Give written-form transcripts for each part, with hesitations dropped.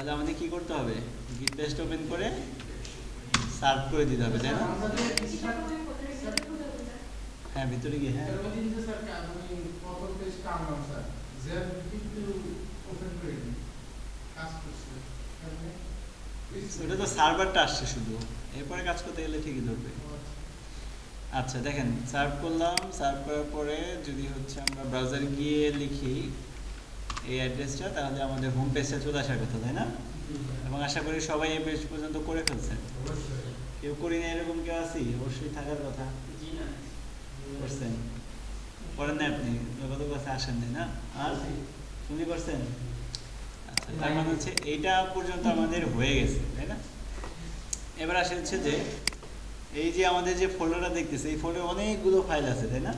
তাহলে আমাদের কি করতে হবে? গিট পেস্ট ওপেন করে সার্ভ করে দিতে হবে, তাই না? হ্যাঁ, ভিতরে গিয়ে হ্যাঁ ওটা তো সার্ভারটা আসছে শুধু, এরপরে কাজ করতে গেলে ঠিকই ধরবে। আচ্ছা দেখেন, সার্ভ করলাম, সার্ভ করার পরে যদি হচ্ছে আমরা ব্রাউজারে গিয়ে লিখি এই অ্যাড্রেসটা, তাহলে আমাদের হোম পেজটা চলে আসার কথা, তাই না? এবং আশা করি সবাই এই পেজ পর্যন্ত করে ফেলছেন। কেউ করি না এরকম কেউ আছি? অবশ্যই থাকার কথা। করছেন? করেন না আপনি? গত কাছে আসেননি না? আর শুনি করছেন? আচ্ছা, তার মানে হচ্ছে এইটা পর্যন্ত আমাদের হয়ে গেছে, তাই না? এবার আসে হচ্ছে যে এই যে আমাদের যে ফোল্ডারটা দেখতেছে, এই ফোল্ডারে অনেকগুলো ফাইল আছে, তাই না?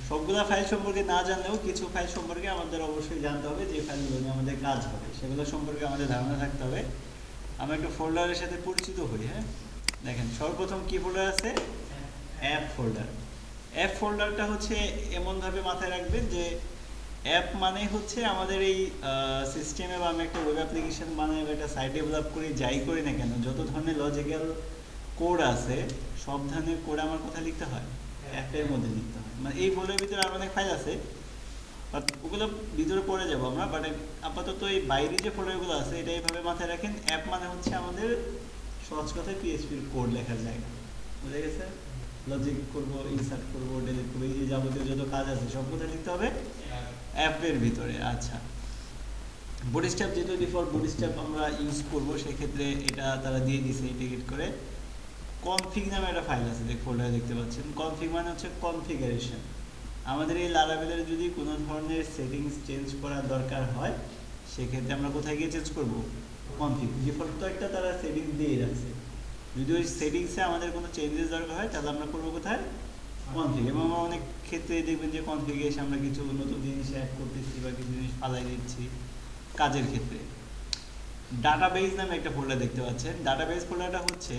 সবগুলো ফাইল সম্পর্কে না জানলেও কিছু ফাইল সম্পর্কে আমাদের অবশ্যই জানতে হবে, যে ফাইলগুলো নিয়ে আমাদের কাজ হবে সেগুলো সম্পর্কে আমাদের ধারণা থাকতে হবে। আমরা একটু ফোল্ডারের সাথে পরিচিত হই। হ্যাঁ, দেখেন সর্বপ্রথম কি ফোল্ডার আছে? App folder. অ্যাপ ফোল্ডারটা হচ্ছে এমনভাবে মাথায় রাখবেন যে অ্যাপ মানে হচ্ছে আমাদের এই সিস্টেমে বা আমি একটা ওয়েব অ্যাপ্লিকেশন বানাই বা একটা সাইট ডেভেলপ করি, যাই করি না কেন, যত ধরনের লজিক্যাল কোড আছে সব ধরনের কোড আমার কোথায় লিখতে হয়? অ্যাপের মধ্যে লিখতে হয়। মানে এই ফোল্ডারের ভিতরে আরও অনেক ফাইল আছে, বাট ওগুলো ভিতরে পড়ে যাবো আমরা। বাট আপাতত এই বাইরে যে ফোল্ডারগুলো আছে এটা এইভাবে মাথায় রাখেন। অ্যাপ মানে হচ্ছে আমাদের সহজ কথায় পিএইচপির কোড লেখার জায়গা, বুঝে গেছে? লজিক করবো, ইনসার্ট করবো, ডিলিট করবো, এই যে যাবতীয় যত কাজ আছে সব কোথায় লিখতে হবে? অ্যাপের ভিতরে। আচ্ছা, বুটস্ট্র্যাপ যেহেতু ডিফল্ট বুটস্ট্র্যাপ আমরা ইউজ করবো, সেক্ষেত্রে এটা তারা দিয়ে দিছে ইন্টিগ্রেট করে। কনফিগ নামে একটা ফাইল আছে, দেখ ফোল্ডারে দেখতে পাচ্ছেন। কনফিগ মানে হচ্ছে কনফিগারেশন। আমাদের এই লারাভেলের যদি কোনো ধরনের সেটিংস চেঞ্জ করার দরকার হয়, সেক্ষেত্রে আমরা কোথায় গিয়ে চেঞ্জ করবো? কনফিগ। ডিফল্ট তো একটা তারা সেটিংস দিয়ে রাখছে, যদি ওই সেটিংসে আমাদের কোনো চেঞ্জেস দরকার হয় তাহলে আমরা করবো কোথায়? কনফিগ। এবং আমরা অনেক ক্ষেত্রে দেখবেন যে কনফিগে এসে আমরা কিছু নতুন জিনিস অ্যাড করতেছি বা কিছু জিনিস ফালাই দিচ্ছি কাজের ক্ষেত্রে। ডাটাবেজ নামে একটা ফোল্ডার দেখতে পাচ্ছেন। ডাটাবেজ ফোল্ডারটা হচ্ছে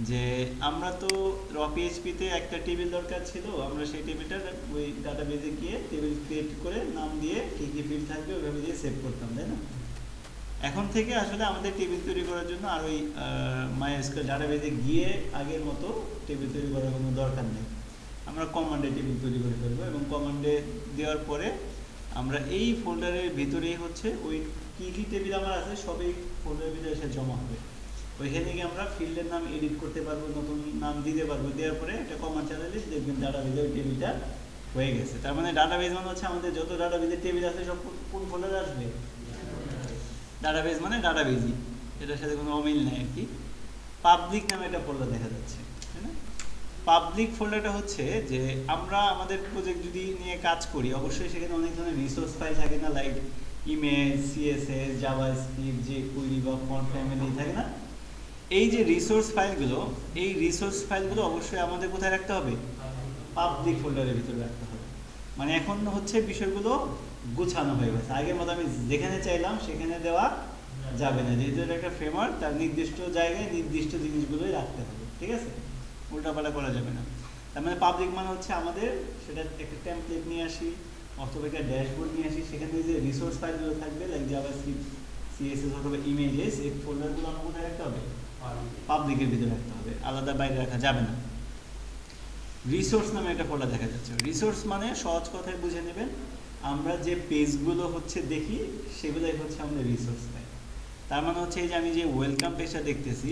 যে আমরা তো র পিএইচপিতে একটা টেবিল দরকার ছিল, আমরা সেই টেবিলটা ওই ডাটাবেজে গিয়ে টেবিল ক্রিয়েট করে নাম দিয়ে কী কী ফিল্ড থাকবে ওইভাবে দিয়ে সেভ করতাম, তাই না? এখন থেকে আসলে আমাদের টেবিল তৈরি করার জন্য আর ওই মাইএসকিউএল ডাটাবেজে গিয়ে আগের মতো টেবিল তৈরি করার কোনো দরকার নেই। আমরা কমান্ডে টেবিল তৈরি করে ফেলবো, এবং কমান্ডে দেওয়ার পরে আমরা এই ফোল্ডারের ভিতরেই হচ্ছে ওই কী কী টেবিল আমার আছে সবই ফোল্ডারের ভিতরে এসে জমা হবে। ওইখানে গিয়ে আমরা ফিল্ডের নাম এডিট করতে পারবো, নতুন নাম দিতে পারবো। দেওয়ার পরে একটা কমান্ড চালালে দেখবেন ডাটাবেজে ওই টেবিলটা হয়ে গেছে। তার মানে ডাটাবেজ মানে হচ্ছে আমাদের যত ডাটাবেজের টেবিল আছে সব কোন ফোল্ডারে আসবে? ডাটাবেজ মানে ডাটাবেজই, এটার সাথে কোনো অমিল নেই আর কি। পাবলিক নামে একটা ফোল্ডার দেখা যাচ্ছে, তাই না? পাবলিক ফোল্ডারটা হচ্ছে যে আমরা আমাদের প্রজেক্ট যদি নিয়ে কাজ করি, অবশ্যই সেখানে অনেক ধরনের রিসোর্স ফাইল থাকে না, লাইক ইমেজ, সিএসএস, জাভাস্ক্রিপ্ট, যে কুইরি বা ফন্ট ফ্যামিলি থাকে না। এই যে রিসোর্স ফাইলগুলো, এই রিসোর্স ফাইলগুলো অবশ্যই আমাদের কোথায় রাখতে হবে? পাবলিক ফোল্ডারের ভিতরে রাখতে হবে। মানে এখন হচ্ছে বিষয়গুলো গুছানো হয়ে গেছে। আগের মতো আমি যেখানে চাইলাম সেখানে দেওয়া যাবে না, যেহেতু এটা একটা ফ্রেমওয়ার্ক, তার নির্দিষ্ট জায়গায় নির্দিষ্ট জিনিসগুলোই রাখতে হবে, ঠিক আছে? উল্টাপাল্টা করা যাবে না। তার মানে পাবলিক মানে হচ্ছে আমাদের সেটা একটা টেমপ্লেট নিয়ে আসি অথবা একটা ড্যাশবোর্ড নিয়ে আসি, সেখানে যে রিসোর্স ফাইলগুলো থাকবে লাইক জাভাস্ক্রিপ্ট, সিএসএস অথবা ইমেজেস, এই ফোল্ডারগুলো আমাকে কোথায় রাখতে হবে? পাবলিকের ভিতরে রাখতে হবে, আলাদা বাইরে রাখা যাবে না। রিসোর্স নামে একটা ফোল্ডার দেখা যাচ্ছে। রিসোর্স মানে সহজ কথায় বুঝে নেবেন, আমরা যে পেজগুলো হচ্ছে দেখি সেগুলোই হচ্ছে আমাদের রিসোর্স পাই। তার মানে হচ্ছে এই যে আমি যে ওয়েলকাম পেজটা দেখতেছি,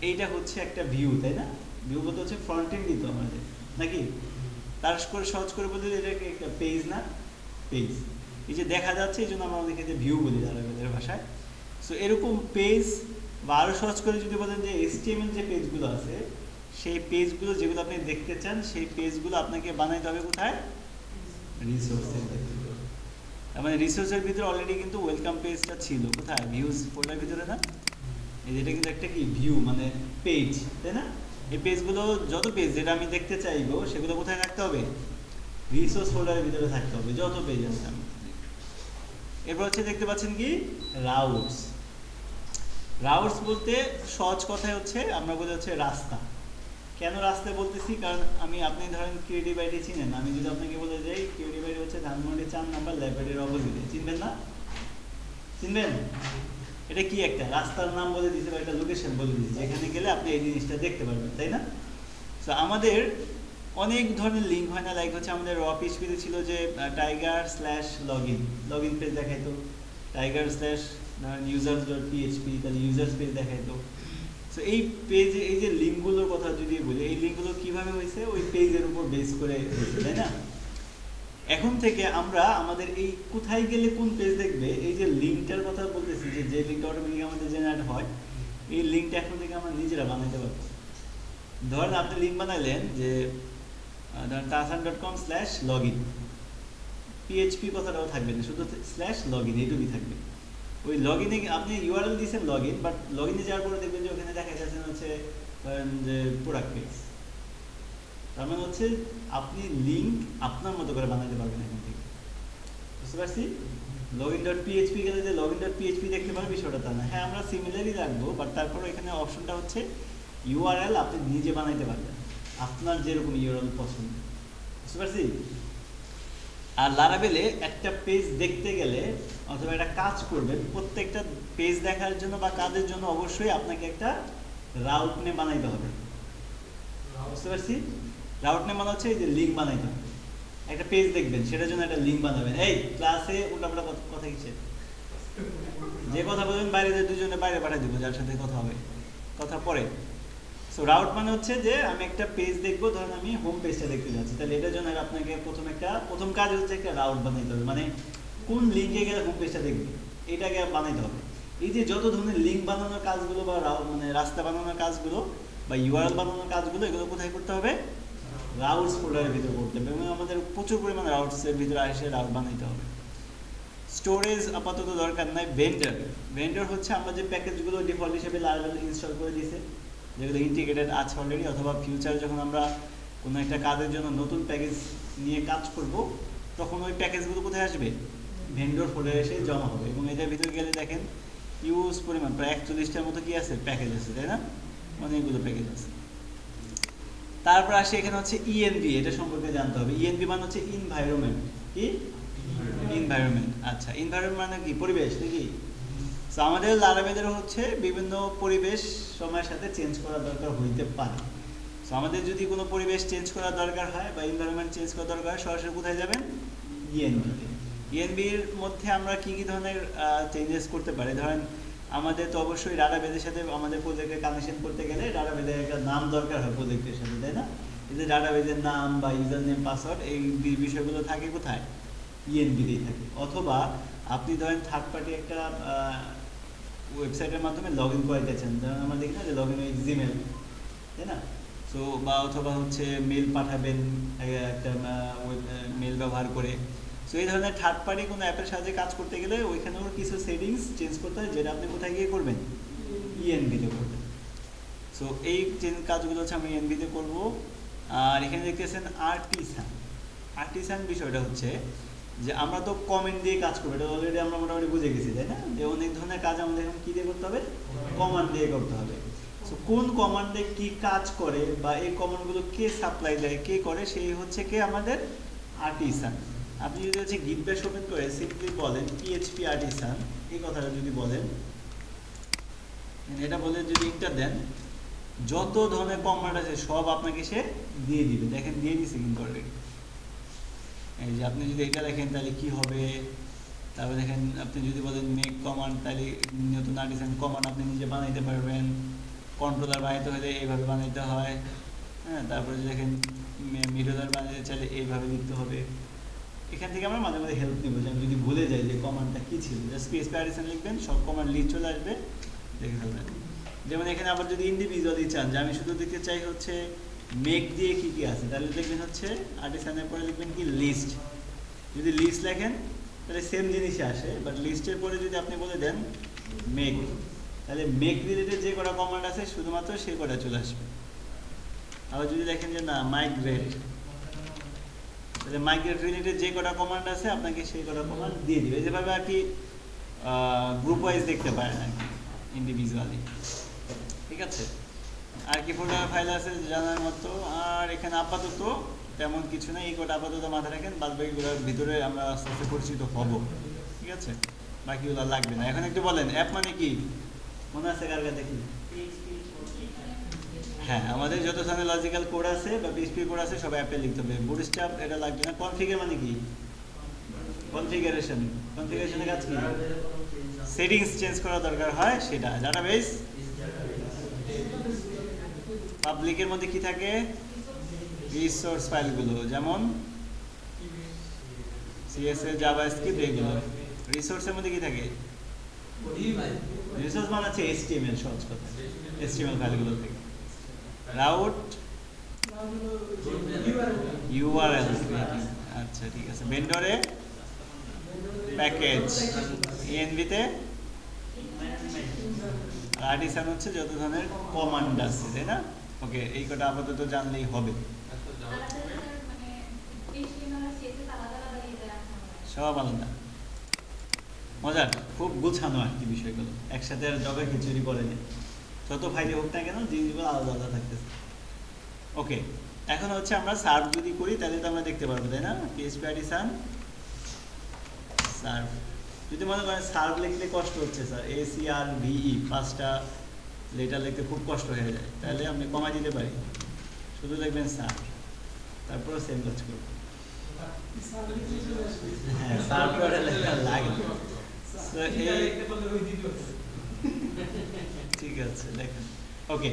এইটা হচ্ছে একটা ভিউ, তাই না? ভিউ বলতে হচ্ছে ফ্রন্ট এন্ড দিত আমাদের, নাকি? তার করে সহজ করে বলতে এটাকে একটা পেজ না, পেজ। এই যে দেখা যাচ্ছে এই জন্য আমরা অনেকে যে ভিউ বলি তাদের ভাষায়। সো এরকম পেজ, বা আরও সহজ করে যদি বলেন যে HTML যে পেজগুলো আছে, সেই পেজগুলো যেগুলো আপনি দেখতে চান সেই পেজগুলো আপনাকে বানাইতে হবে কোথায়? রিসোর্সের ভিতরে। তার মানে রিসোর্সের ভিতরে অলরেডি কিন্তু ওয়েলকাম পেজটা ছিল কোথায়? ভিউজ ফোল্ডারের ভিতরে না? এই যেটা কিন্তু একটা কি ভিউ মানে পেজ, তাই না? এই পেজগুলো যত পেজ যেটা আমি দেখতে চাইবো সেগুলো কোথায় রাখতে হবে? রিসোর্স ফোল্ডারের ভিতরে থাকতে হবে, যত পেজ আছে। এরপর হচ্ছে দেখতে পাচ্ছেন কি রাউটস। রাউটস বলতে সহজ কথায় হচ্ছে আমরা বলি হচ্ছে রাস্তা। কেন রাস্তা বলতেছি? কারণ আপনি ধরেন ক্রিয়েটিভ আইডি চিনেন, আমি যদি আপনাকে বলে যাই ক্রিয়েটিভ আইডি হচ্ছে ধানমন্ডি 4 নম্বর ল্যাবরেটরির অপোজিটে, চিনবেন না? চিনবেন? এটা কি একটা রাস্তার নাম বলে দিয়েছে বা একটা লোকেশন বলে দিয়েছে, যেখানে গেলে আপনি এই জিনিসটা দেখতে পারবেন, তাই না? তো আমাদের অনেক ধরনের লিঙ্ক হয় না, লাইক হচ্ছে আমাদের র পিএইচপিতে ছিল যে tiger/login পেজ দেখাইতো, tiger/users.php, তাহলে ইউজার্স পেজ দেখাইতো। সো এই পেজে এই যে লিঙ্কগুলোর কথা যদি বলি, এই লিঙ্কগুলো কিভাবে হয়েছে, ওই পেজের উপর বেস করে হয়েছে, তাই না? এখন থেকে আমরা আমাদের এই কোথায় গেলে কোন পেজ দেখবে, এই যে লিঙ্কটার কথা বলতেছি, যে লিঙ্কটা অটোমেটিক আমাদের জেনারেট হয়, এই লিঙ্কটা এখন থেকে আমরা নিজেরা বানাইতে পারবো। ধরেন আপনি লিঙ্ক বানাইলেন যে ধরেন tasan.com/login, পিএইচপি কথাটাও থাকবে না, শুধু /login এইটুকুই থাকবে। ওই লগইনে আপনি ইউআরএল দিয়েছেন লগইন, বাট লগইনে যাওয়ার পরে দেখবেন যে ওখানে দেখা যাচ্ছে হচ্ছে ধরেন যে প্রোডাক্ট পেজ। তার মানে হচ্ছে আপনি লিঙ্ক আপনার মতো করে বানাতে পারবেন এখান থেকে, বুঝতে পারছি? login.php গেলে যে login.php দেখতে পারবেন বিষয়টা তা না। হ্যাঁ, আমরা সিমিলারই রাখবো, বাট তারপরে এখানে অপশনটা হচ্ছে ইউআরএল আপনি নিজে বানাইতে পারবেন, আপনার যেরকম ইউআরএল পছন্দ, বুঝতে পারছি? আর লারাভেলে একটা পেজ দেখতে গেলে অথবা একটা কাজ করবেন, প্রত্যেকটা পেজ দেখার জন্য বা কাজের জন্য অবশ্যই আপনাকে একটা রাউট নেম বানাইতে হবে, বুঝতে পারছি? রাউট নেম মানে হচ্ছে এই যে লিঙ্ক বানাইতে হবে। একটা পেজ দেখবেন, সেটার জন্য একটা লিঙ্ক বানাবেন। এই ক্লাসে উল্টাপাল্টা কথা কিসে, যে কথা বলবেন বাইরে দুজনে বাইরে পাঠিয়ে দেবো, যার সাথে কথা হবে, কথা পরে। সো রাউট মানে হচ্ছে যে আমি একটা পেজ দেখবো, ধরেন আমি হোম পেজটা দেখতে যাচ্ছি, তাহলে এটার জন্য আপনাকে প্রথম কাজ হচ্ছে একটা রাউট বানাইতে হবে, মানে কোন লিঙ্কে গেলে হোম পেজটা দেখবে এটাকে বানাইতে হবে। এই যে যত ধরনের লিঙ্ক বানানোর কাজগুলো বা মানে রাস্তা বানানোর কাজগুলো বা ইউআরএল বানানোর কাজগুলো, এগুলো কোথায় করতে হবে? রাউটস ফোল্ডারের ভিতরে করতে হবে, এবং আমাদের প্রচুর পরিমাণে রাউটসের ভিতরে এসে রাউট বানাইতে হবে। স্টোরেজ আপাতত দরকার নাই। ভেন্ডর হচ্ছে আমরা যে প্যাকেজগুলো ডিফল্ট হিসেবে লারাভেল ইনস্টল করে দিয়েছে, যেগুলো ইন্টিগ্রেটেড আছে অলরেডি, অথবা ফিউচারে যখন আমরা কোনো একটা কাজের জন্য নতুন প্যাকেজ নিয়ে কাজ করব, তখন ওই প্যাকেজগুলো কোথায় আসবে? ভেন্ডর ফোল্ডারে এসে জমা হবে। এবং এটার ভিতরে গেলে দেখেন ইউজ পরিমাণ প্রায় 41টার মতো কি আছে, প্যাকেজ আছে, তাই না? অনেকগুলো প্যাকেজ আছে। তারপর আসে এখানে হচ্ছে ইএনভি, এটা সম্পর্কে জানতে হবে। ইএনভি মানে হচ্ছে এনভায়রনমেন্ট। কি এনভায়রনমেন্ট? আচ্ছা, এনভায়রনমেন্ট মানে কি? পরিবেশ নাকি? তো আমাদের লারাভেলেরও হচ্ছে বিভিন্ন পরিবেশ সময়ের সাথে চেঞ্জ করা দরকার হইতে পারে। তো আমাদের যদি কোনো পরিবেশ চেঞ্জ করা দরকার হয় বা এনভায়রনমেন্ট চেঞ্জ করা দরকার হয়, সরাসরি কোথায় যাবেন? ইএনভিতে। ইএনভির মধ্যে আমরা কি কি ধরনের চেঞ্জেস করতে পারি? ধরেন আমাদের তো অবশ্যই ডাটাবেজের সাথে আমাদের প্রজেক্টের কানেকশন করতে গেলে ডাটাবেজের একটা নাম দরকার হয় প্রজেক্টের সাথে, তাই না? এই যে ডাটাবেজের নাম বা ইউজার নেম, পাসওয়ার্ড, এই বিষয়গুলো থাকে কোথায়? ইএনভিতেই থাকে। অথবা আপনি ধরেন থার্ড পার্টি একটা ওয়েবসাইটের মাধ্যমে লগ ইন করাইতেছেন, ধরেন আমরা দেখি না যে লগ ইন উইথ জিমেল, তাই না? সো বা অথবা হচ্ছে মেল পাঠাবেন একটা মেল ব্যবহার করে। সো এই ধরনের থার্ড পার্টি কোনো অ্যাপের সাহায্যে কাজ করতে গেলে ওইখানেও কিছু সেটিংস চেঞ্জ করতে হয়, যেটা আপনি কোথায় গিয়ে করবেন? ইএনভিতে করবেন। সো এই কাজগুলো হচ্ছে আমি ইএনভিতে করবো। আর এখানে দেখতেছেন আর্টিসান বিষয়টা হচ্ছে যে আমরা তো কমেন্ট দিয়ে কাজ করবো, এটা অলরেডি আমরা মোটামুটি বুঝে গেছি, তাই না? যে অনেক ধরনের কাজ আমাদের এখন কী দিয়ে করতে হবে? কমান্ড দিয়ে করতে হবে। সো কোন কমান্ডে কি কাজ করে বা এই কমান্ডগুলো কে সাপ্লাই দেয়, কে করে, সেই হচ্ছে কে? আমাদের আর্টিসান। আপনি যদি হচ্ছে গিট ব্যাশ ওপেন করে সিম্পলি বলেন পিএইচপি আর্টিসান, এই কথাটা যদি বলেন, এটা বলে যদি ইন্টার দেন, যত ধরনের কমান্ড আছে সব আপনাকে সে দিয়ে দিবে। দেখেন দিয়ে দিছে কিন্তু অলরেডি। এই যে আপনি যদি এটা দেখেন তাহলে কি হবে, তারপর দেখেন আপনি যদি বলেন মেক কমান্ড, তাহলে নতুন আর্টিসান কমান্ড আপনি নিজে বানাইতে পারবেন। কন্ট্রোলার বানাইতে হলে এইভাবে বানাইতে হয়, হ্যাঁ। তারপরে দেখেন মিডলার বানাইতে চাইলে এইভাবে লিখতে হবে। এখান থেকে আমরা মাঝে মাঝে হেল্প নিব, যে আমি যদি ভুলে যাই যে কমান্ডটা কী ছিল, জাস্ট পিএইচপি আর্টিসান লিখবেন, সব কমান্ড লিস্ট চলে আসবে, দেখে ফেলবেন। যেমন এখানে আবার যদি ইন্ডিভিজুয়ালি চান যে আমি শুধু দেখতে চাই হচ্ছে মেক দিয়ে কী কী আছে, তাহলে দেখবেন হচ্ছে আর্টিসানের পরে লিখবেন কি লিস্ট। যদি লিস্ট লেখেন তাহলে সেম জিনিসই আসে, বাট লিস্টের পরে যদি আপনি বলে দেন মেক, তাহলে মেক রিলেটেড যে কটা কমান্ড আছে শুধুমাত্র সেই কটা চলে আসবে। আবার যদি দেখেন যে না মাইগ্রেট, তাহলে মাইগ্রেট রিলেটেড যে কটা কমান্ড আছে আপনাকে সেই কটা কমান্ড দিয়ে দিবে। যেভাবে আর কি গ্রুপ ওয়াইজ দেখতে পারেন আর কি, ইন্ডিভিজুয়ালি। ঠিক আছে? আর কি ফোল্ডার ফাইল আছে জানার মতো। আর এখানে আপাতত তেমন কিছু না, এই কটা আপাতত মাথায় রাখেন, বাদবাকিগুলোর ভিতরে আমরা আস্তে আস্তে পরিচিত হব। ঠিক আছে? বাকিগুলো লাগবে না। এখন একটু বলেন অ্যাপ মানে কি, মনে আছে কার কাছে? দেখি। হ্যাঁ, আমাদের যত ধরনের লজিক্যাল কোড আছে বা পিএইচপি কোড আছে সব অ্যাপে লিখতে হবে। বুটস্ট্র্যাপ এটা লাগবে না। কনফিগার মানে কি? কনফিগারেশন। কনফিগারেশনের কাজ কি? সেটিংস চেঞ্জ করা দরকার হয় সেটা। ডাটাবেস পাবলিকের মধ্যে কি থাকে? রিসোর্স ফাইলগুলো, যেমন সিএসএস, জাভাস্ক্রিপ্ট এগুলো। রিসোর্সের মধ্যে কি থাকে? রিসোর্স মানে হচ্ছে এইচটিএমএল, সহজ কথা, এইচটিএমএল ফাইলগুলো থেকে। রাউট ইউআরএল ক্রিয়েটিং, আচ্ছা ঠিক আছে। ভেন্ডরে প্যাকেজ, ইএনভিতে আর্টিসান হচ্ছে যত ধরনের কমান্ড আছে, তাই না? ওকে, এই কটা আপাতত জানলেই হবে। সব আলাদা, মজার, খুব গুছানো আর কি বিষয়গুলো, একসাথে আর জগা খিচুড়ি করে নেই। যত ফাইলে হোক না কেন জিনিসগুলো আলাদা আলাদা থাকতেছে। ওকে, এখন হচ্ছে আমরা সার্ভ যদি করি তাহলে তো আমরা দেখতে পারবো, তাই না? PHP artisan serve. যদি মনে করেন সার্ভ লিখতে কষ্ট হচ্ছে স্যার, ACRVE 5টা লেটার লিখতে খুব কষ্ট হয়ে যায়, তাহলে আপনি কমাই দিতে পারি, শুধু লিখবেন সার্ভ, তারপরে সেম কাজ করবেন। হ্যাঁ, সার্ভ করে লেখা লাগে। ঠিক আছে, দেখেন। ওকে,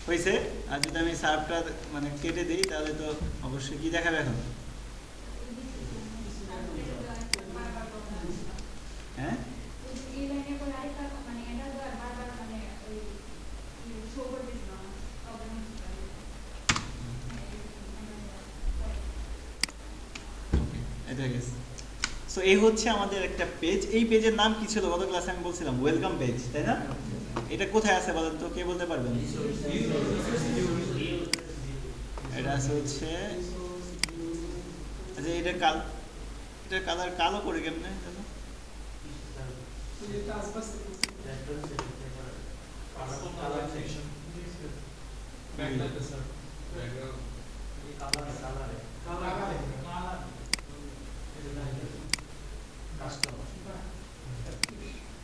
হয়েছে। আর যদি আমি সার্ভটা মানে কেটে দিই তাহলে তো অবশ্যই কি দেখাবে এখন? হ্যাঁ, এটা গেছে। সো এই হচ্ছে আমাদের একটা পেজ। এই পেজের নাম কি ছিল গত ক্লাসে? আমি বলছিলাম ওয়েলকাম পেজ, তাই না? এটা কোথায় আছে বলেন তো, কে বলতে পারবেন? এটা আছে হচ্ছে, আচ্ছা এটা কালার কালো করে কেমনে জানো?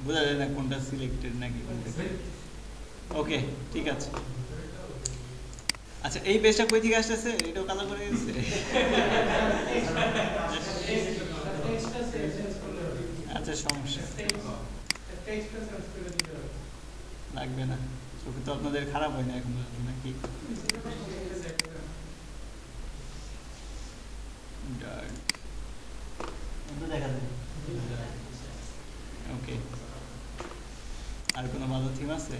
বোঝা যায় না কোনটা সিলেক্টেড নাকি কোনটা। ওকে, ঠিক আছে। আচ্ছা, এই পেজটা কই থেকে আসতেছে? এটাও কালো করে দিয়েছে। আচ্ছা, সমস্যা লাগবে না, চোখে তো আপনাদের খারাপ হয় না এখন নাকি? দেখা যায়। ওকে, আর কোনো ভালো থিম আছে?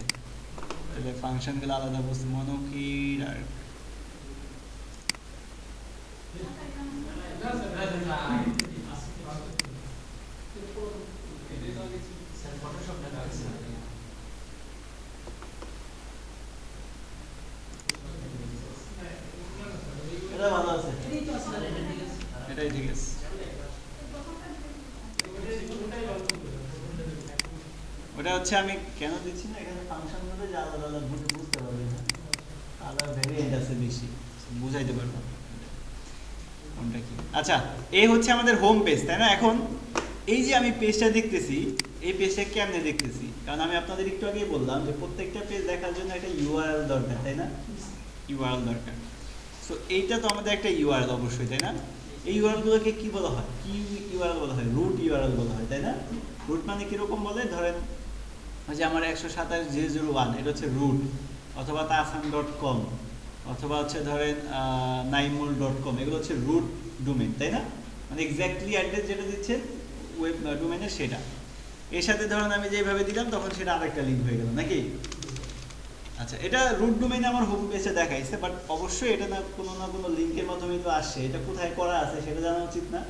তাহলে ফাংশনগুলো আলাদা বুঝতে, মনো কি ডার্ক। এটা ভালো আছে, এটাই ঠিক আছে। ওটা হচ্ছে আমি কেন দিচ্ছি না, এখানে ফাংশনগুলো যে আলাদা আলাদা বুঝতে পারবে না, আলাদা ভেরিয়েন্ট আছে বেশি, বুঝাইতে পারবো কোনটা কি। আচ্ছা, এই হচ্ছে আমাদের হোম পেজ, তাই না? এখন এই যে আমি পেজটা দেখতেছি, এই পেজটা কেমনে দেখতেছি? কারণ আমি আপনাদের একটু আগেই বললাম যে প্রত্যেকটা পেজ দেখার জন্য একটা ইউআরএল দরকার, তাই না? ইউআরএল দরকার। সো এইটা তো আমাদের একটা ইউআরএল অবশ্যই, তাই না? এই ইউআরএলগুলোকে কি বলা হয়? কি ইউআরএল বলা হয়? রুট ইউআরএল বলা হয়, তাই না? রুট মানে কিরকম বলে? ধরেন যে আমার 127.0.0.1 এটা হচ্ছে রুট, অথবা tasan.com, অথবা হচ্ছে ধরেন naimul.com, এগুলো হচ্ছে রুট ডোমেইন, তাই না? মানে এক্স্যাক্টলি অ্যাড্রেস যেটা দিচ্ছেন ওয়েব ডোমেইনের সেটা। এর সাথে ধরেন আমি যেভাবে দিলাম তখন সেটা আরেকটা লিঙ্ক হয়ে গেল নাকি? আচ্ছা, এটা রুট ডোমেইনে আমার হোম পেজে দেখাইছে, বাট অবশ্যই এটা না কোনো লিঙ্কের মাধ্যমে তো আসছে। এটা কোথায় করা আছে সেটা জানা উচিত না?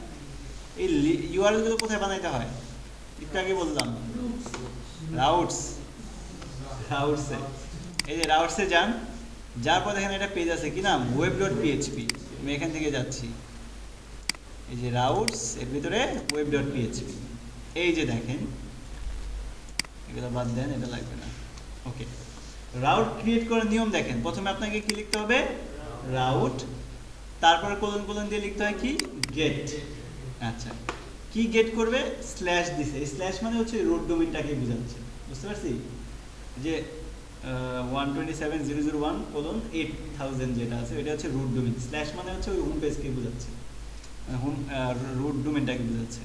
এই ইউআরএলগুলো কোথায় বানাইতে হয় একটু আগে বললাম, রাউটসে। এই যে রাউটসে যান, যার পর দেখেন একটা পেজ আছে, কি নাম? web.php। আমি এখান থেকে যাচ্ছি, এই যে রাউটস, এর ভিতরে web.php। এই যে দেখেন, এগুলো বাদ দেন, এটা লাগবে না। ওকে, রাউট ক্রিয়েট করার নিয়ম দেখেন। প্রথমে আপনাকে কি লিখতে হবে? রাউট, তারপরে কোলন দিয়ে লিখতে হয় কি? গেট। আচ্ছা, কি গেট করবে, স্ল্যাশ দিছে, স্ল্যাশ মানে হচ্ছে রুট ডোমেইনটাকে বোঝাচ্ছে, বুঝতে পারছি, যে 127.0.0.1:8000 যেটা আছে এটা হচ্ছে রুট ডোমেইন, স্ল্যাশ মানে হচ্ছে ওই হোম পেজকে বোঝাচ্ছে, হোম রুট ডোমেইনটাকে বোঝাচ্ছে।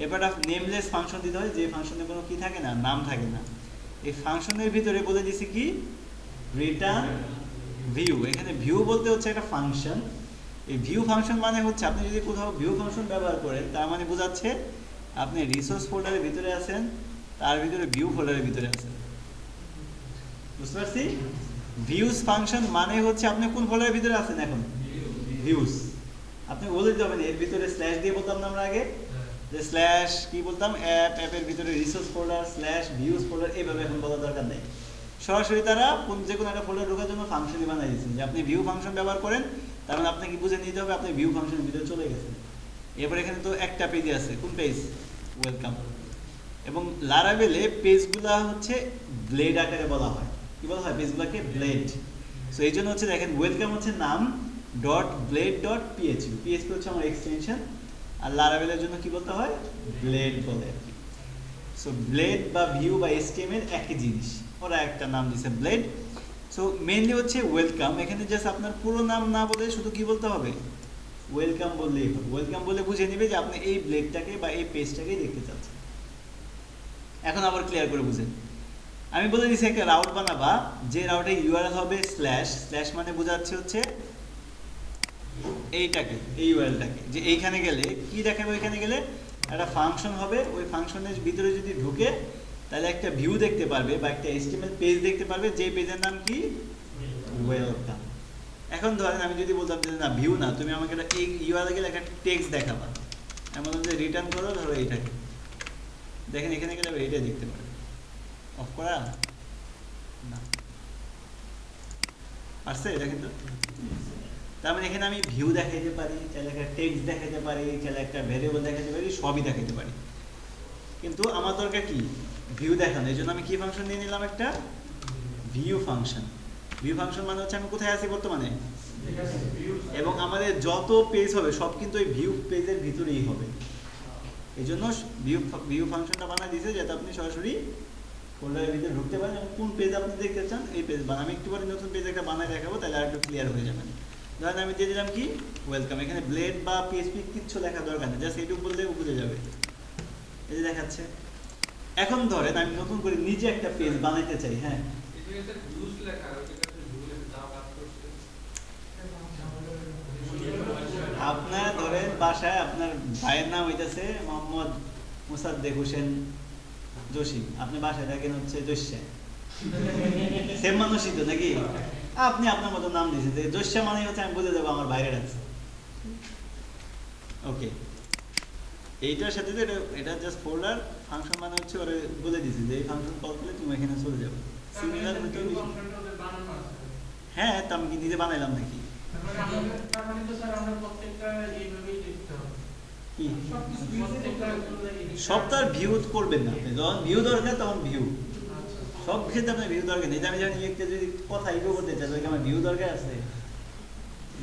এবার নেমলেস ফাংশন দিতে হয়, যে ফাংশনে কোনো কি থাকে না, নাম থাকে না। এই ফাংশনের ভিতরে বলে দিছি কি, রিটার্ন ভিউ। এখানে ভিউ বলতে হচ্ছে একটা ফাংশন। এই ভিউ ফাংশন মানে হচ্ছে আপনি যদি কোথাও ভিউ ফাংশন ব্যবহার করেন, তার মানে বোঝাচ্ছে আপনি রিসোর্স ফোল্ডারের ভিতরে আছেন, তার ভিতরে ভিউ ফোল্ডারের ভিতরে আছেন, বুঝতে পারছি। ভিউজ ফাংশন মানে হচ্ছে আপনি কোন ফোল্ডারের ভিতরে আছেন এখন, ভিউজ। আপনি বলে দিতে হবে না, এর ভিতরে স্ল্যাশ দিয়ে বলতাম না আমরা আগে, যে স্ল্যাশ কি বলতাম, অ্যাপের ভিতরে resource folder slash views folder, এইভাবে এখন বলার দরকার নেই। সরাসরি তারা যে কোনো একটা ফোল্ডার ঢোকার জন্য ফাংশনই বানাই দিয়েছেন, যে আপনি ভিউ ফাংশন ব্যবহার করেন, তার মানে আপনাকে বুঝে নিতে হবে আপনি ভিউ ফাংশনের ভিতরে চলে গেছেন। এরপর এখানে তো একটা পেজে আছে, কোন পেজ, ওয়েলকাম। এবং লারাভেলে পেজগুলা হচ্ছে ব্লেড আকারে বলা হয়, কি বলা হয় পেজগুলোকে, ব্লেড। সো এই জন্য হচ্ছে দেখেন, ওয়েলকাম হচ্ছে নাম dot blade dot PHP, PHP হচ্ছে আমার এক্সটেনশন, আর লারাভেলের জন্য কি বলতে হয়, ব্লেড বলে আর কি। সো ব্লেড বা ভিউ বা এসটিএমএল একই জিনিস, ওরা একটা নাম দিয়েছে ব্লেড। সো মেইনলি হচ্ছে ওয়েলকাম, এখানে জাস্ট আপনার পুরো নাম না বলে শুধু কি বলতে হবে, ওয়েলকাম বললেই হবে। ওয়েলকাম বলে বুঝে নেবে যে আপনি এই ব্লেডটাকে বা এই পেজটাকেই দেখতে চাচ্ছেন। এখন আবার ক্লিয়ার করে বুঝেন, আমি বলে দিচ্ছি একটা রাউট বানাবা, যে রাউটে ইউআরএল হবে স্ল্যাশ, স্ল্যাশ মানে বোঝাচ্ছে হচ্ছে এইটাকে, এই ইউআরএলটাকে, যে এইখানে গেলে কি দেখাবে, ওইখানে গেলে একটা ফাংশন হবে, ওই ফাংশনের ভিতরে যদি ঢুকে তাহলে একটা ভিউ দেখতে পারবে বা একটা এইচটিএমএল পেজ দেখতে পারবে, যে পেজের নাম কি, ওয়েলকাম। এখন ধরেন আমি যদি বলতাম যে না ভিউ না, তুমি আমাকে এই ইউআরএল গেলে একটা টেক্সট দেখাবা, আমি বললাম যে রিটার্ন করো ধরো এইটাকে, দেখেন এখানে গেলে এইটা দেখতে পারবে। অফ করা না, পারছে দেখেন তো। তার মানে এখানে আমি ভিউ দেখাইতে পারি, চাইলে একটা টেক্সট দেখাইতে পারি, চাইলে একটা ভ্যারিয়েবল দেখাইতে পারি, সবই দেখাইতে পারি। কিন্তু আমার দরকার কি, ভিউ দেখানো, এই জন্য আমি কি ফাংশন নিয়ে নিলাম, একটা ভিউ ফাংশন। ভিউ ফাংশন মানে হচ্ছে আমি কোথায় আছি বর্তমানে, এবং আমাদের যত পেজ হবে সব কিন্তু ওই ভিউ পেজের ভিতরেই হবে। এই জন্য ভিউ ফাংশনটা বানাই দিয়েছে যাতে আপনি সরাসরি ফোল্ডারের ভিতরে ঢুকতে পারেন এবং কোন পেজ আপনি দেখতে চান এই পেজ বানান। আমি একটু পরে নতুন পেজ একটা বানাই দেখাবো, তাহলে আর একটু ক্লিয়ার হয়ে যাবেন। ধরেন আমি দিয়ে দিলাম কি, ওয়েলকাম। এখানে ব্লেড বা পিএইচপি কিচ্ছু লেখা দরকার নেই, জাস্ট এইটুকু বললে বুঝে যাবে, এই যে দেখাচ্ছে। এখন ধরেন আমি নতুন করে নিজে একটা পেজ বানাইতে চাই, হ্যাঁ আপনার ধরেন বাসায় আপনার ভাইয়ের নাম হইতেছে মোহাম্মদ মুসাদ্দেক হোসেন জসিম, আপনি বাসায় থাকেন হচ্ছে জস্যা, সেম মানুষই তো নাকি, আপনি আপনার মতো নাম দিয়েছেন, জস্যা মানে হচ্ছে আমি বুঝে যাবো আমার বাইরে আছে। ওকে, এইটার সাথে তো এটা জাস্ট ফোল্ডার ফাংশন মানে হচ্ছে ওরা বলে দিয়েছে যে এই ফাংশন কল করলে তুমি এখানে চলে যাবে। সিমিলার হয়তো, হ্যাঁ তো আমি কি নিজে বানাইলাম নাকি, সব তো আর ভিউ করবেন না আপনি, যখন ভিউ দরকার তখন ভিউ, সব ক্ষেত্রে আপনার ভিউ দরকার নেই। আমি জানি একটা যদি কথা ইগো করতে চাই আমার ভিউ দরকার আছে,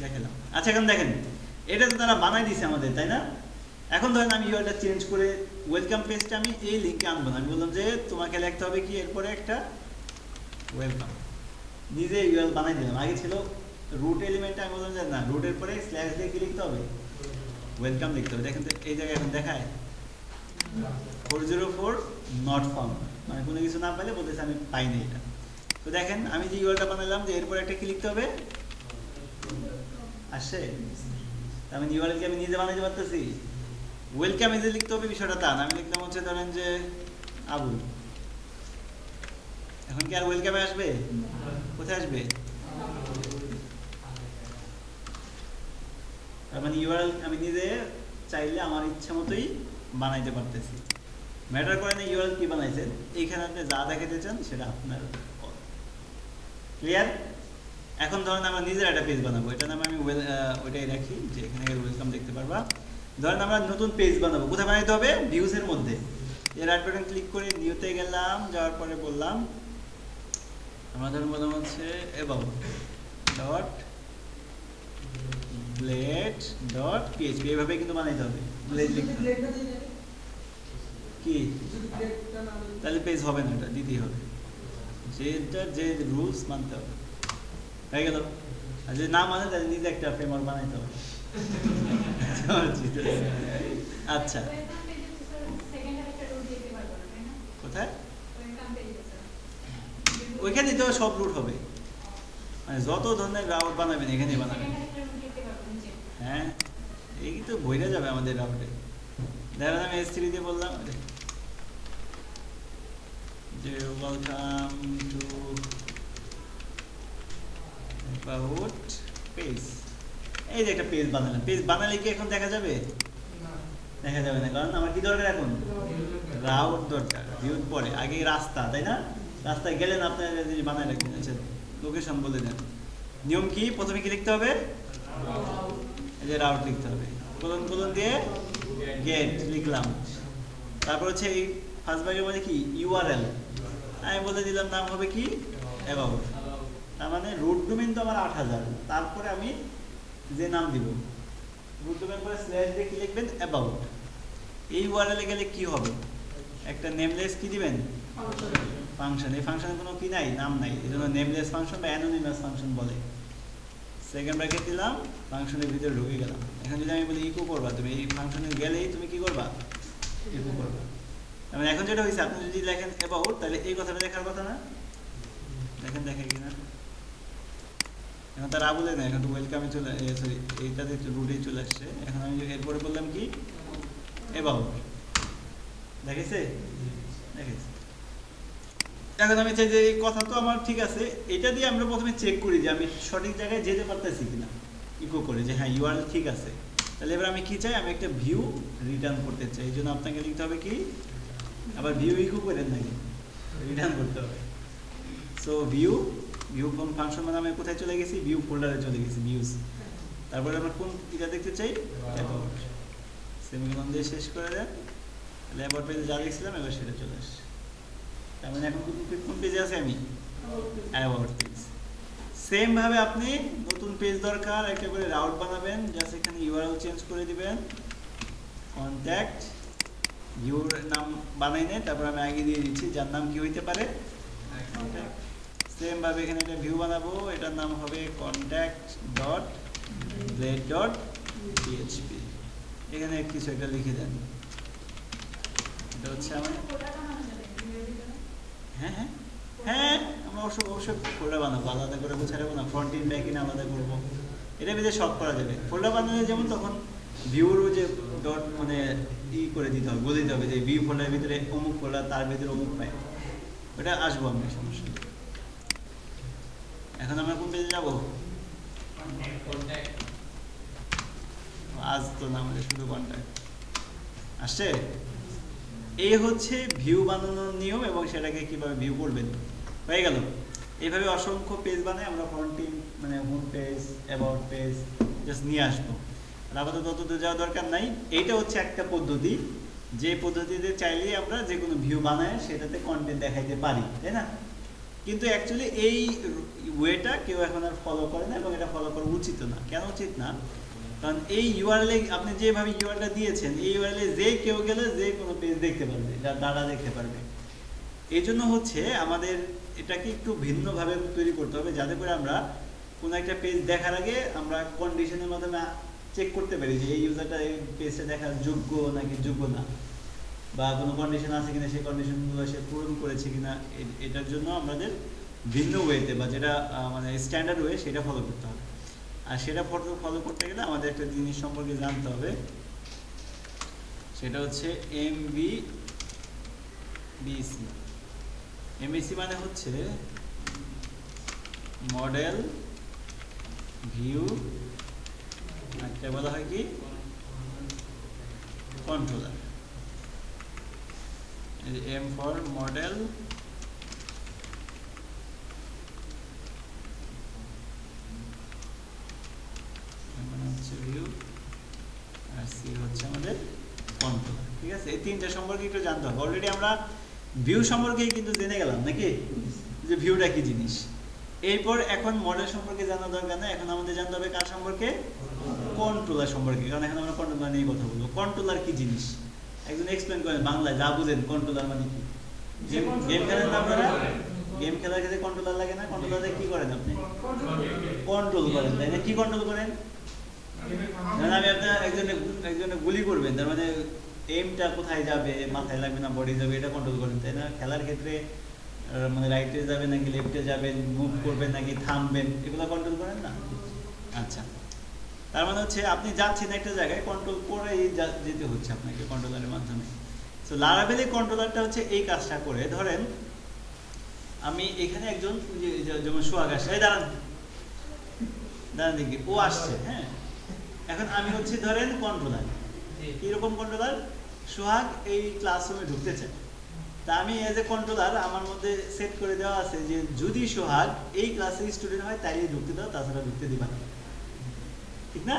দেখালাম। আচ্ছা এখন দেখেন, এটা তো তারা বানাই দিয়েছে আমাদের, তাই না। এখন ধরেন আমি ইউআরএলটা চেঞ্জ করে ওয়েলকাম পেজটা আমি এই লিঙ্কে আনবো না, আমি বললাম যে তোমাকে লিখতে হবে কি, এরপরে একটা ওয়েলকাম, নিজে ইউআরএল বানাই দিলাম। আগে ছিল রুট এলিমেন্টটা, আমি বললাম যে না, রুটের পরে স্ল্যাশ দিয়ে কি লিখতে হবে, ওয়েলকাম লিখতে হবে। দেখেন তো এই জায়গায় এখন দেখায় 404 নট ফাউন্ড, মানে কোনো কিছু না পাইলে বলতেছে আমি পাইনি এটা। তো দেখেন আমি যে ইউআরএলটা বানালাম, যে এরপরে একটা কি লিখতে হবে, আসে। আমি ইউআরএলকে আমি নিজে বানাইতে পারতেছি, ওয়েলকাম এজে লিখতে হবে বিষয়টা তা না। আমি লিখলাম হচ্ছে ধরেন যে আবুল, এখন কি আর ওয়েলকামে আসবে, কোথায় আসবে, তার মানে ইউআরএল আমি নিজে চাইলে আমার ইচ্ছা মতোই বানাইতে পারতেছি, ম্যাটার করে না ইউআরএল কি বানাইছেন। এইখানে আপনি যা দেখাতে চান সেটা আপনার, ক্লিয়ার। এখন ধরেন আমরা নিজের একটা পেজ বানাবো, এটা নামে আমি ওইটাই রাখি যে এখানে ওয়েলকাম দেখতে পারবা। ধরেন আমরা নতুন পেজ বানাবো, কোথায় বানাইতে হবে, ভিউজের মধ্যে। এর রাইট বাটন ক্লিক করে নিউতে গেলাম, যাওয়ার পরে বললাম আমরা ধরুন বললাম হচ্ছে about dot blade dot PHP এইভাবে কিন্তু বানাইতে হবে। ব্লেড লিখতে কি তাহলে পেজ হবে না, এটা দিতেই হবে, যেটা যে রুলস মানতে হবে। হয়ে গেল। আর যদি না মানে তাহলে নিজে একটা ফ্রেমওয়ার্ক বানাইতে হবে। আচ্ছা কোথায় ওইখানে তো সব রুট হবে, মানে যত ধরনের রাউট বানাবেন এখানেই বানাবেন। হ্যাঁ এই তো বইরা যাবে আমাদের রাউটে। দেখেন আমি S3 দিয়ে বললাম যে ওয়েলকাম টু অ্যাবাউট পেজ। এই যে একটা পেজ বানালাম, পেজ বানালে কি এখন দেখা যাবে? দেখা যাবে না, কারণ আমার কি দরকার এখন? রাউট দরকার। ভিউ পরে আগে রাস্তা, তাই না? রাস্তায় গেলেন আপনার বানায় রাখবেন। আচ্ছা লোকেশন বলে দেন। নিয়ম কি? প্রথমে কি লিখতে হবে? এই যে রাউট লিখতে হবে, কোলন কোলন দিয়ে গেট লিখলাম। তারপর হচ্ছে এই ফার্স্ট ভাগের মধ্যে কি ইউআরএল আমি বলে দিলাম, নাম হবে কি অ্যাবাউট। তার মানে রুট ডোমেইন তো আমার 8000, তারপরে আমি যে নাম দিব রুট ডোমেইন পরে স্ল্যাশ দিয়ে কি লিখবেন? অ্যাবাউট। এই ইউআরএলে গেলে কি হবে? একটা নেমলেস কি দিবেন? ফাংশন। এই ফাংশনে কোনো কি নাই, নাম নাই, এই জন্য নেমলেস ফাংশন বা অ্যানোনিমাস ফাংশন বলে। সেকেন্ড ব্র্যাকেট দিলাম, ফাংশনের ভিতরে ঢুকে গেলাম। এখন যদি আমি বলি ইকো করবা, তুমি এই ফাংশনে গেলেই তুমি কি করবা? ইকো করবা। মানে এখন যেটা হয়েছে, আপনি যদি লেখেন অ্যাবাউট তাহলে এই কথাটা লেখার কথা না? দেখেন দেখে কিনা। এখন তার বলে না, এখন তো ওয়েলকামে চলে, সরি এইটাতে রুটেই চলে আসছে। এখন আমি এরপরে বললাম কি অ্যাবাউট, দেখেছে? দেখেছে। এখন আমি চাই যে এই কথা তো আমার ঠিক আছে, এটা দিয়ে আমরা প্রথমে চেক করি যে আমি সঠিক জায়গায় যেতে পারতেছি কিনা, ইকো করে যে হ্যাঁ ইউআরএল ঠিক আছে। তাহলে এবার আমি কি চাই? আমি একটা ভিউ রিটার্ন করতে চাই। এই জন্য আপনাকে লিখতে হবে কি, আবার ভিউ ইকো করেন নাকি, রিটার্ন করতে হবে। সো ভিউ কোন ফাংশন, মানে আমি কোথায় চলে গেছি? ভিউ ফোল্ডারে চলে গেছি, ভিউজ। তারপরে আমরা কোন এটা দেখতে চাই? অ্যাবাউট। সেমিকোলন দিয়ে শেষ করে দেন। তাহলে অ্যাবাউট পেজে যা লিখছিলাম এবার সেটা চলে আসছে। তার মানে এখন কোন পেজে আছে? আমি অ্যাবাউট পেজ। সেম ভাবে আপনি নতুন পেজ দরকার, একটা করে রাউট বানাবেন, জাস্ট এখানে ইউআরএল চেঞ্জ করে দিবেন, কন্ট্যাক্ট ভিউর নাম বানাই নেই, তারপর আমি আগে দিয়ে দিচ্ছি যার নাম কি হইতে পারে। সেম ভাবে এখানে একটা ভিউ বানাবো, এটার নাম হবে contact dot blade dot PHP. এখানে কিছু একটা লিখে দেন। এটা হচ্ছে আমার হ্যাঁ হ্যাঁ হ্যাঁ আমরা অবশ্যই ফোল্ডার বানাবো, আলাদা করে গুছাবো না, ফ্রন্ট ইন ব্যাক ইন আলাদা করবো। এটা ভিতরে সব করা যাবে। ফোল্ডার বানালে যেমন তখন ভিউরও যে ডট মানে করে দিতে হবে, বলে দিতে হবে যে ভিউ ফোল্ডারের ভিতরে অমুক ফোল্ডার, তার ভিতরে অমুক পাই, ওটা আসবো আমি, সমস্যা। এখন আমরা কোন পেজে যাবো? আজ তো না, আমাদের শুধু কন্ট্যাক্ট আসছে। এই হচ্ছে ভিউ বানানোর নিয়ম এবং সেটাকে কিভাবে ভিউ করবেন। হয়ে গেল। এইভাবে অসংখ্য পেজ বানাই আমরা, ফ্রন্টিং মানে home page, about page just নিয়ে আসবো। আর আপাতত তত যাওয়ার দরকার নাই। এইটা হচ্ছে একটা পদ্ধতি, যে পদ্ধতিতে চাইলেই আমরা যে কোনো ভিউ বানায় সেটাতে কন্টেন্ট দেখাইতে পারি, তাই না? কিন্তু অ্যাকচুয়ালি এই ওয়েটা কেউ এখন আর ফলো করে না এবং এটা ফলো করা উচিত না। কেন উচিত না? কারণ এই ইউআরএলে আপনি যেভাবে ইউআরএলটা দিয়েছেন, এই ইউআরএলে যে কেউ গেলে যে কোনো পেজ দেখতে পারবে, ডাটা দেখতে পারবে। এই জন্য হচ্ছে আমাদের এটাকে একটু ভিন্নভাবে তৈরি করতে হবে, যাতে করে আমরা কোনো একটা পেজ দেখার আগে আমরা কন্ডিশনের মাধ্যমে চেক করতে পারি যে এই ইউজারটা এই পেজটা দেখার যোগ্য নাকি যোগ্য না, বা কোনো কন্ডিশন আছে কিনা, সেই কন্ডিশনগুলো সে পূরণ করেছে কিনা। এটার জন্য আমাদের ভিন্ন ওয়েতে বা যেটা মানে স্ট্যান্ডার্ড ওয়ে সেটা ফলো করতে হবে। আর সেটা ফলো করতে গেলে আমাদের একটা জিনিস সম্পর্কে জানতে হবে, সেটা হচ্ছে এমভিবিসি। এমভিসি মানে হচ্ছে মডেল ভিউ, একটা বলা হয় কি controller. M for model, view, আর সি হচ্ছে আমাদের কন্ট্রোলার। ঠিক আছে, এই তিনটা সম্পর্কে একটু জানতে হবে। অলরেডি আমরা ভিউ সম্পর্কে কিন্তু জেনে গেলাম নাকি, যে ভিউটা কি জিনিস। এরপর এখন মডেল সম্পর্কে জানা দরকার না, এখন আমাদের জানতে হবে কার সম্পর্কে? কন্ট্রোলার সম্পর্কে, কারণ এখন আমরা কন্ট্রোলার নিয়ে কথা বলবো। কন্ট্রোলার কি জিনিস একজন এক্সপ্লেন করেন বাংলায়, যা বুঝেন। কন্ট্রোলার মানে কি? গেম খেলেন না আপনারা? গেম খেলার ক্ষেত্রে কন্ট্রোলার লাগে না? কন্ট্রোলারে কি করেন আপনি? কন্ট্রোল করেন, তাই না? কি কন্ট্রোল করেন? আমি আপনার একজনে গুলি করবেন, তার মানে এইমটা কোথায় যাবে, মাথায় লাগবে না বডি যাবে, এটা কন্ট্রোল করেন, তাই না? খেলার ক্ষেত্রে মানে রাইটে যাবে নাকি লেফটে যাবেন, মুভ করবেন নাকি থামবেন, এগুলো কন্ট্রোল করেন না? আচ্ছা, তার মানে হচ্ছে আপনি যাচ্ছেন একটা জায়গায়, কন্ট্রোল করেই যেতে হচ্ছে আপনাকে কন্ট্রোলারের মাধ্যমে। সো লারাভেলে কন্ট্রোলারটা হচ্ছে এই কাজটা করে। ধরেন আমি এখানে একজন, যেমন সোহাগ আসছে, এই দাঁড়ান দেখি, ও আসছে, হ্যাঁ। এখন আমি হচ্ছে ধরেন কন্ট্রোলার। কিরকম কন্ট্রোলার? সোহাগ এই ক্লাসরুমে ঢুকতে চায়, তা আমি এজ এ কন্ট্রোলার আমার মধ্যে সেট করে দেওয়া আছে যে যদি সোহাগ এই ক্লাসের স্টুডেন্ট হয় তাইলে ঢুকতে দাও, তাছাড়া ঢুকতে দিবা না, ঠিক না?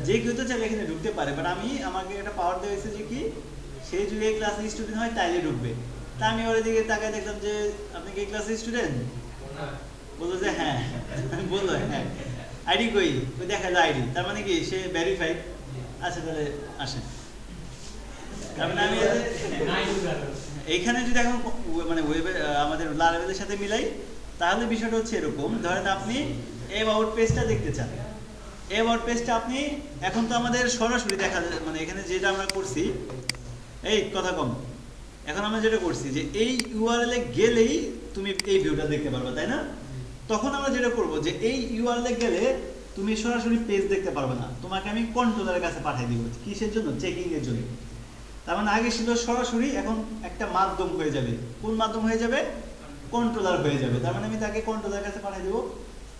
যে কেউ তো চাইলে এখানে ঢুকতে পারে, বাট আমাকে একটা পাওয়ার দেওয়া হয়েছে যে কি, সে যদি এই ক্লাসের স্টুডেন্ট হয় তাইলে ঢুকবে। তা আমি ওর দিকে তাকায় দেখলাম যে আপনি কি এই ক্লাসের স্টুডেন্ট? বললো যে হ্যাঁ। বললো হ্যাঁ। আইডি কই? দেখালো আইডি, তার মানে কি সে ভেরিফাইড। আচ্ছা তাহলে আসেন। তার মানে আমি এইখানে যদি এখন মানে ওয়েবে আমাদের লারাভেলের সাথে মিলাই, তাহলে বিষয়টা হচ্ছে এরকম। ধরেন আপনি অ্যাবাউট পেজটা দেখতে চান, অ্যাবাউট পেজটা আপনি এখন তো আমাদের সরাসরি দেখা যায়, মানে এখানে যেটা আমরা করছি, এই কথা কম, এখন আমরা যেটা করছি যে এই ইউআরএল এ গেলেই তুমি এই ভিউটা দেখতে পারবে, তাই না? তখন আমরা যেটা করবো যে এই ইউআরএল এ গেলে তুমি সরাসরি পেজ দেখতে পারবে না, তোমাকে আমি কন্ট্রোলারের কাছে পাঠিয়ে দিব। কিসের জন্য? চেকিং এর জন্য। তার মানে আগে ছিল সরাসরি, এখন একটা মাধ্যম হয়ে যাবে। কোন মাধ্যম হয়ে যাবে? কন্ট্রোলার হয়ে যাবে। তার মানে আমি তাকে কন্ট্রোলারের কাছে পাঠিয়ে দিব,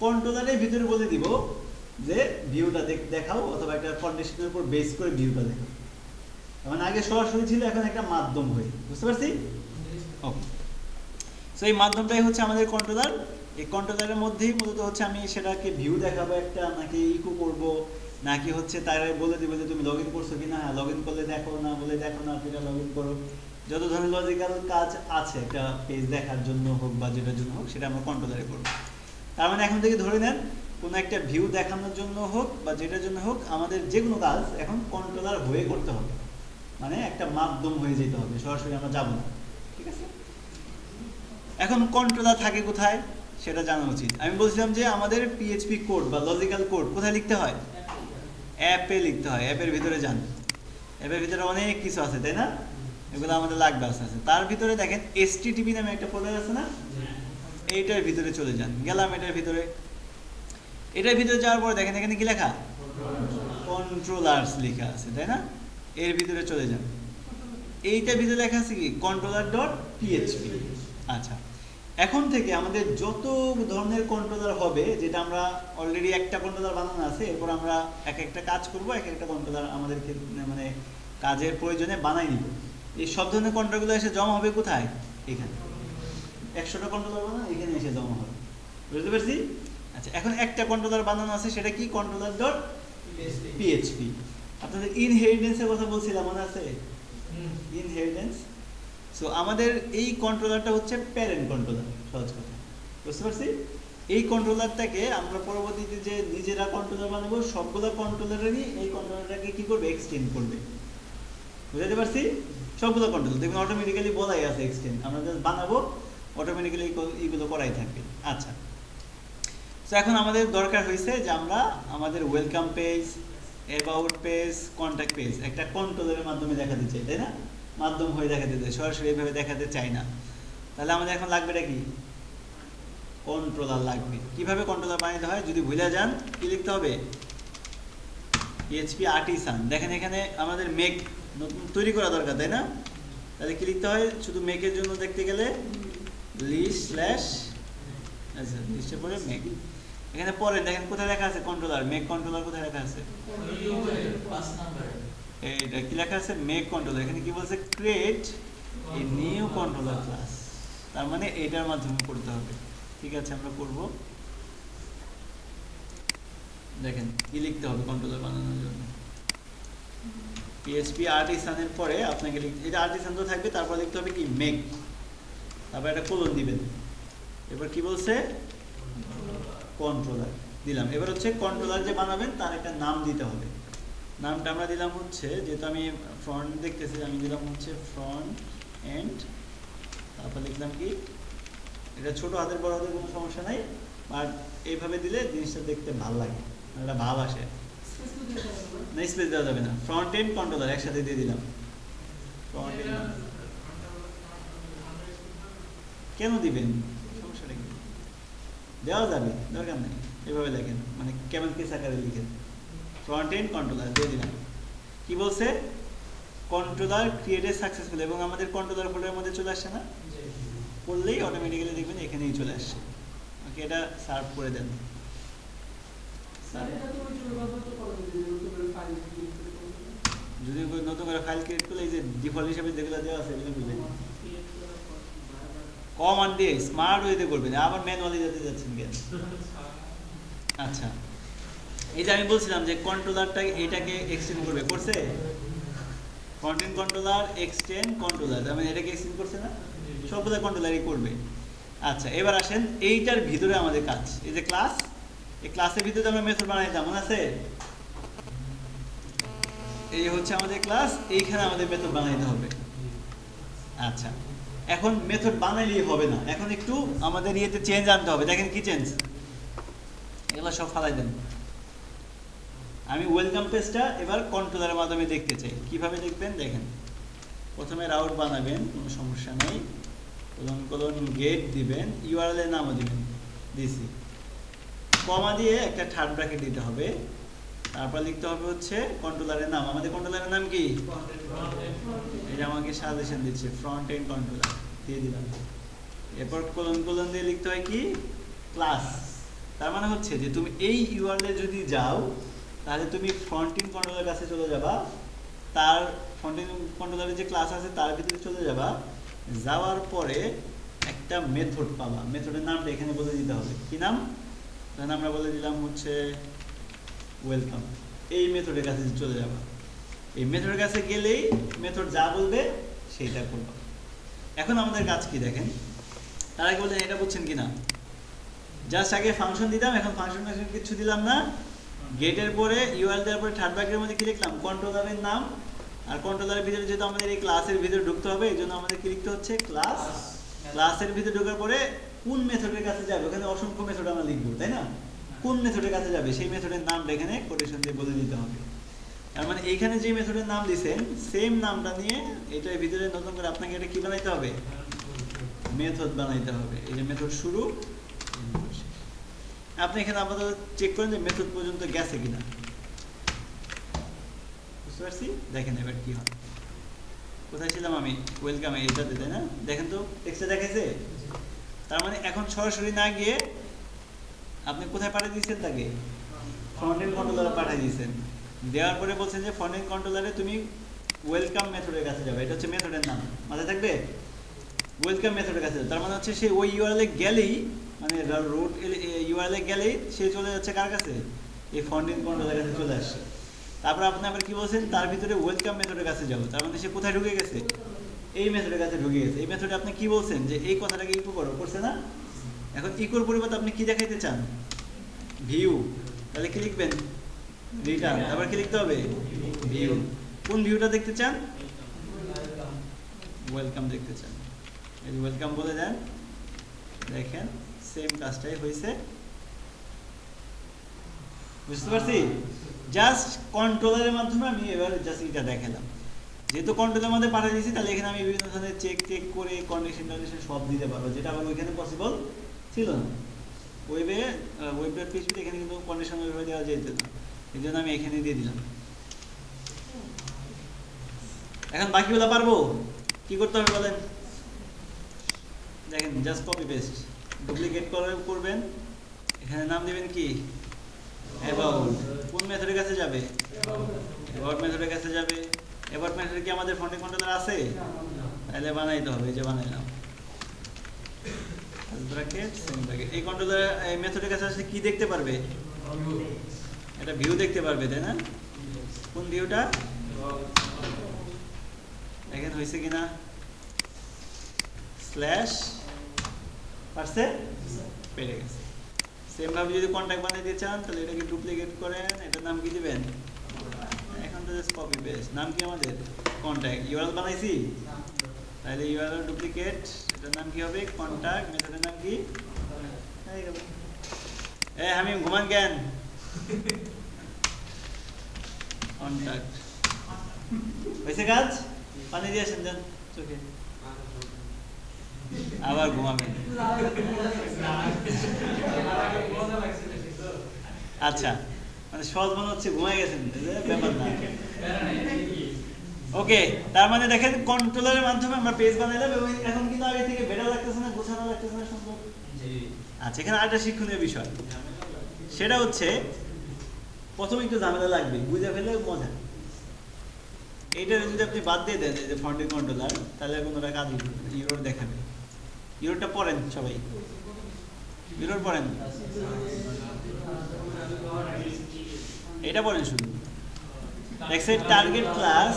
কন্ট্রোলারের ভিতরে বলে দিব যে ভিউটা দেখাও, অথবা একটা কন্ডিশনের উপর বেস করে ভিউটা দেখাও। তার মানে আগে সরাসরি ছিল, এখন একটা মাধ্যম হয়ে, বুঝতে পারছি? ওকে, সো এই মাধ্যমটাই হচ্ছে আমাদের কন্ট্রোলার। এই কন্ট্রোলারের মধ্যেই মূলত হচ্ছে আমি সেটাকে ভিউ দেখাবো একটা, নাকি ইকো করব, নাকি হচ্ছে তারা বলে দিবে যে তুমি লগ ইন করছো কিনা, হ্যাঁ লগ ইন করলে দেখো, না বলে দেখো না, সেটা লগ ইন করো। যত ধরনের লজিক্যাল কাজ আছে একটা পেজ দেখার জন্য হোক বা যেটার জন্য হোক, সেটা আমরা কন্ট্রোলারে করবো। তার মানে এখন থেকে ধরে নেন কোনো একটা ভিউ দেখানোর জন্য হোক বা যেটার জন্য হোক, আমাদের যে কোনো কাজ এখন কন্ট্রোলার হয়ে করতে হবে, মানে একটা মাধ্যম হয়ে যেতে হবে, সরাসরি আমরা যাবো না, ঠিক আছে? এখন কন্ট্রোলার থাকে কোথায় সেটা জানা উচিত। আমি বলছিলাম যে আমাদের পিএইচপি কোড বা লজিক্যাল কোড কোথায় লিখতে হয়? অ্যাপে লিখতে হয়। অ্যাপের ভিতরে যান, অ্যাপের ভিতরে অনেক কিছু আছে, তাই না? এগুলো আমাদের লাগবে আস্তে আস্তে। তার ভিতরে দেখেন HTTP নামে একটা ফোল্ডার আছে না, এইটার ভিতরে চলে যান। গেলাম এটার ভিতরে, এটার ভিতরে যাওয়ার পর দেখেন এখানে কি লেখা? কন্ট্রোলার্স লেখা আছে, তাই না? এর ভিতরে চলে যান, এইটার ভিতরে লেখা আছে কি? controller.php। আচ্ছা, এখন থেকে আমাদের যত ধরনের কন্ট্রোলার হবে, যেটা আমরা অলরেডি একটা কন্ট্রোলার বানানো আছে, এরপর আমরা এক একটা কাজ করব, এক একটা কন্ট্রোলার আমাদের মানে কাজের প্রয়োজনে বানাই নিব। এই সব ধরনের কন্ট্রোলগুলো এসে জমা হবে কোথায়? এখানে 100টা কন্ট্রোলার বানানো, এখানে এসে জমা হবে, বুঝতে পারছি? আচ্ছা, এখন একটা কন্ট্রোলার বানানো আছে, সেটা কি? controller.php। আপনাদের ইনহেরিটেন্সের কথা বলছিলাম, মনে আছে? ইনহেরিটেন্স। সো আমাদের এই কন্ট্রোলারটা হচ্ছে প্যারেন্ট কন্ট্রোলার, সহজ কথা, বুঝতে পারছি? এই কন্ট্রোলারটাকে আমরা পরবর্তীতে যে নিজেরা কন্ট্রোলার বানাবো, সবগুলো কন্ট্রোলারেরই এই কন্ট্রোলারটাকে কি করবে? এক্সটেন্ড করবে, বুঝতে পারছি? সবগুলো কন্ট্রোলার দেখবেন অটোমেটিক্যালি বলাই আছে এক্সটেন্ড, আমরা জাস্ট বানাবো, অটোমেটিক্যালি এইগুলো করাই থাকবে। আচ্ছা, তো এখন আমাদের দরকার হয়েছে যে আমরা আমাদের welcome page, about page, contact page একটা কন্ট্রোলারের মাধ্যমে দেখাতে চাই, তাই না? মাধ্যম হয়ে দেখাতে চাই, সরাসরি এইভাবে দেখাতে চাই না। তাহলে আমাদের এখন লাগবেটা কি? কন্ট্রোলার লাগবে। কিভাবে কন্ট্রোলার বানাতে হয় যদি ভুলে যান, কি লিখতে হবে? PHP artisan. দেখেন এখানে আমাদের মেক নতুন তৈরি করা দরকার, তাই না? তাহলে কি লিখতে হয়? শুধু মেকের জন্য দেখতে গেলে লিস্ট স্ল্যাশ, আচ্ছা লিস্টের পরে মেক। এখানে পরে দেখেন কোথায় লেখা আছে কন্ট্রোলার, মেক কন্ট্রোলার কোথায় লেখা আছে? এইটা কি লেখা আছে? Make controller. এখানে কি বলছে? Create a new controller class. তার মানে এটার মাধ্যমে করতে হবে। ঠিক আছে, আমরা করব। দেখেন কি লিখতে হবে কন্ট্রোলার বানানোর জন্য? PHP আর্টিসানের পরে আপনাকে লিখতে, এটা আর্টিসান তো থাকবে, তারপর লিখতে হবে কি? মেক, তারপর একটা কোলন দিবেন। এবার কি বলছে? কন্ট্রোলার। দিলাম। এবার হচ্ছে কন্ট্রোলার যে বানাবেন তার একটা নাম দিতে হবে। নামটা আমরা দিলাম হচ্ছে, যেহেতু আমি ফ্রন্ট দেখতেছি, আমি দিলাম হচ্ছে ফ্রন্ট এন্ড, তারপর লিখলাম কি, এটা ছোট হাতের বড় হাতের কোনো সমস্যা নাই, আর এইভাবে দিলে জিনিসটা দেখতে ভালো লাগে, একটা ভাব আসে। না, স্পেস দেওয়া যাবে না। ফ্রন্ট এন্ড কন্ট্রোলার একসাথে দিয়ে দিলাম। ফ্রন্ট এন্ড কেন দিবেন, সমস্যাটা কি? দেওয়া যাবে, দরকার নেই, এভাবে লেখেন, মানে কেমন কেস আকারে লিখেন। ফ্রন্ট এন্ড কন্ট্রোলার দিয়ে দিলাম। কি বলছে? কন্ট্রোলার ক্রিয়েটেড সাকসেসফুল, এবং আমাদের কন্ট্রোলার ফোল্ডারের মধ্যে চলে আসছে না? করলেই অটোমেটিক্যালি দেখবেন এখানেই চলে আসছে। ওকে, এটা সার্ভ করে দেন। যদি নতুন করে ফাইল ক্রিয়েট করলে এই যে ডিফল্ট হিসেবে যেগুলো দেওয়া আছে এগুলো বুঝলেন, কমান্ড দিয়ে স্মার্ট ওয়েতে করবেন, আবার ম্যানুয়ালি যেতে যাচ্ছেন কেন? আচ্ছা, এই যে আমি বলছিলাম যে কন্ট্রোলারটা এটাকে এক্সটেন্ড করবে, করছে? কন্টেন্ট কন্ট্রোলার এক্সটেন্ড কন্ট্রোলার, তার মানে এটাকে এক্সটেন্ড করছে না? সবগুলো কন্ট্রোলারই করবে। আচ্ছা, এবার আসেন এইটার ভিতরে আমাদের কাজ, এই যে ক্লাস, এই ক্লাসের ভিতরে আমরা মেথড বানাইতাম, মনে আছে? এই হচ্ছে আমাদের ক্লাস, এইখানে আমাদের মেথড বানাইতে হবে। আচ্ছা, এখন মেথড বানাইলেই হবে না, এখন একটু আমাদের ইয়েতে চেঞ্জ আনতে হবে। দেখেন কি চেঞ্জ, এগুলো সব ফালাই দেন। আমি ওয়েলকাম পেজটা এবার কন্ট্রোলারের মাধ্যমে দেখতে চাই। কিভাবে দেখবেন দেখেন, প্রথমে রাউট বানাবেন, কোনো সমস্যা নেই, কোলন গেট দিবেন, ইউআরএল এর নামও দিবেন, দিছি, কমা দিয়ে একটা থার্ড ব্র্যাকেট দিতে হবে, তারপর লিখতে হবে হচ্ছে কন্ট্রোলারের নাম। আমাদের কন্ট্রোলারের নাম কি? এটা আমাকে সাজেশন দিচ্ছে, ফ্রন্ট এন্ড কন্ট্রোলার দিয়ে দিলাম। এরপর কোলন দিয়ে লিখতে হয় কি? ক্লাস। তার মানে হচ্ছে যে তুমি এই ইউআরএল এ যদি যাও তাহলে তুমি ফ্রন্ট এন্ড কন্ট্রোলারের কাছে চলে যাবা, তার ফ্রন্ট এন্ড কন্ট্রোলারের যে ক্লাস আছে তার ভিতরে চলে যাবা, যাওয়ার পরে একটা মেথড পাবা, মেথডের নামটা এখানে বলে দিতে হবে। কি নাম? তাহলে আমরা বলে দিলাম হচ্ছে ওয়েলকাম। এই মেথডের কাছে চলে যাবা, এই মেথডের কাছে গেলেই মেথড যা বলবে সেইটা করবা। এখন আমাদের কাজ কি দেখেন, তার আগে বলছেন এটা বুঝছেন কিনা? জাস্ট আগে ফাংশন দিলাম, এখন ফাংশন কিছু দিলাম না, গেটের পরে ইউআরএল দেওয়ার পরে থার্ড ব্র্যাকেটের মধ্যে কি লিখলাম? কন্ট্রোলারের নাম। আর কন্ট্রোলারের ভিতরে যেহেতু আমাদের এই ক্লাসের ভিতরে ঢুকতে হবে, এই জন্য আমাদের কি লিখতে হচ্ছে? ক্লাস। ক্লাসের ভিতরে ঢোকার পরে কোন মেথডের কাছে যাবে, ওখানে অসংখ্য মেথড আমরা লিখবো, তাই না? কোন মেথডের কাছে যাবে সেই মেথডের নামটা এখানে কোটেশন দিয়ে বলে দিতে হবে। তার মানে এইখানে যে মেথডের নাম দিয়েছেন সেম নামটা নিয়ে এটার ভিতরে নতুন করে আপনাকে এটা কি বানাইতে হবে? মেথড বানাইতে হবে। এই যে মেথড শুরু, আপনি এখানে আপাতত চেক করেন যে মেথড পর্যন্ত গেছে কিনা, বুঝতে পারছি? দেখেন এবার কি হয়। কোথায় ছিলাম আমি? ওয়েলকামে, এটাতে, তাই না? দেখেন তো টেক্সটে দেখাইছে। তার মানে এখন সরাসরি না গিয়ে আপনি কোথায় পাঠিয়ে দিয়েছেন? তাকে ফ্রন্ট এন্ড কন্ট্রোলারে পাঠিয়ে দিয়েছেন। দেওয়ার পরে বলছেন যে ফ্রন্ট এন্ড কন্ট্রোলারে তুমি ওয়েলকাম মেথডের কাছে যাবে, এটা হচ্ছে মেথডের নাম, মাথায় থাকবে? ওয়েলকাম মেথডের কাছে, তার মানে হচ্ছে সে ওই ইউআরএল এ গেলেই, মানে রুট ইউআরএল এ গেলেই সে চলে যাচ্ছে কার কাছে? এই ফ্রন্ট এন্ড কন্ট্রোলারের কাছে চলে আসছে। তারপর আপনি আবার কি বলছেন? তার ভিতরে ওয়েলকাম মেথডের কাছে যাবো, তার মানে সে কোথায় ঢুকে গেছে? এই মেথডের কাছে ঢুকে গেছে। এই মেথডে আপনি কি বলছেন? যে এই কথাটাকে ইকো করো, করছে না? এখন ইকোর পরিবর্তে আপনি কি দেখাইতে চান? ভিউ। তাহলে কি লিখবেন? রিটার্ন। তারপর কি লিখতে হবে? ভিউ। কোন ভিউটা দেখতে চান? ওয়েলকাম দেখতে চান, এই ওয়েলকাম বলে দেন। দেখেন সেম কাজটাই হয়েছে, বুঝতে পারছি? জাস্ট কন্ট্রোলারের মাধ্যমে আমি এবার জাস্ট এটা দেখালাম। যেহেতু কন্ট্রোলের মধ্যে পাঠিয়ে দিয়েছি, তাহলে এখানে আমি বিভিন্ন ধরনের চেক করে কন্ডিশন সব দিতে পারবো, যেটা আবার ওইখানে পসিবল ছিল না। ওয়েব.php এখানে কিন্তু কন্ডিশন ওইভাবে দেওয়া যেত না, এই জন্য আমি এখানে দিয়ে দিলাম। এখন বাকিগুলো পারবো? কি করতে হবে বলেন? দেখেন জাস্ট কপি পেস্ট, ডুপ্লিকেট করবেন, এখানে নাম দিবেন কি? অ্যাবাউট। কোন মেথডের কাছে যাবে? অ্যাবাউট মেথডের কাছে যাবে। অ্যাবাউট মেথডে কি আমাদের ফ্রন্ট এন্ড কন্ট্রোলার আছে? তাহলে বানাইতে হবে, এই যে বানাইলাম, ব্র্যাকেট সেম ব্র্যাকেট। এই কন্ট্রোলার এই মেথডের কাছে আসলে কি দেখতে পারবে? এটা ভিউ দেখতে পারবে, তাই না? কোন ভিউটা? দেখেন হয়েছে কিনা? স্ল্যাশ পারছে, পেরে গেছে। সেম ভাবে যদি কন্টাক্ট বানিয়ে দিতে চান তাহলে এটাকে ডুপ্লিকেট করেন, এটার নাম কি দিবেন, এখন তো জাস্ট কপি পেস্ট, নাম কি আমাদের কন্টাক্ট, ইউআরএল বানাইছি তাহলে ইউআরএল ডুপ্লিকেট, এটার নাম কি হবে কন্টাক্ট, মেথডের নাম কি, আমি ঘুমান জ্ঞান কন্টাক্ট হয়েছে কাজ, পানি দিয়ে আসেন যান চোখে, আবার ঘুমাবেন। আচ্ছা মানে সহজ মনে হচ্ছে ঘুমাই গেছেন, ব্যাপার না। ওকে, তার মানে দেখেন কন্ট্রোলারের মাধ্যমে আমরা পেজ বানাইলাম এবং এখন কিন্তু আগে থেকে বেটার লাগতেছে না, গোছানো লাগতেছে না সুন্দর। আচ্ছা, এখানে আরেকটা শিক্ষণীয় বিষয়, সেটা হচ্ছে প্রথমে একটু ঝামেলা লাগবে, বুঝে ফেললে মজা। এইটা যদি আপনি বাদ দিয়ে দেন যে ফন্টের কন্ট্রোলার, তাহলে কোনোটা কাজই করবে না, ইউরোর দেখাবে। ইউরোটা পড়েন সবাই, ইউরোর পড়েন, এটা পড়েন শুধু। দেখছেন টার্গেট ক্লাস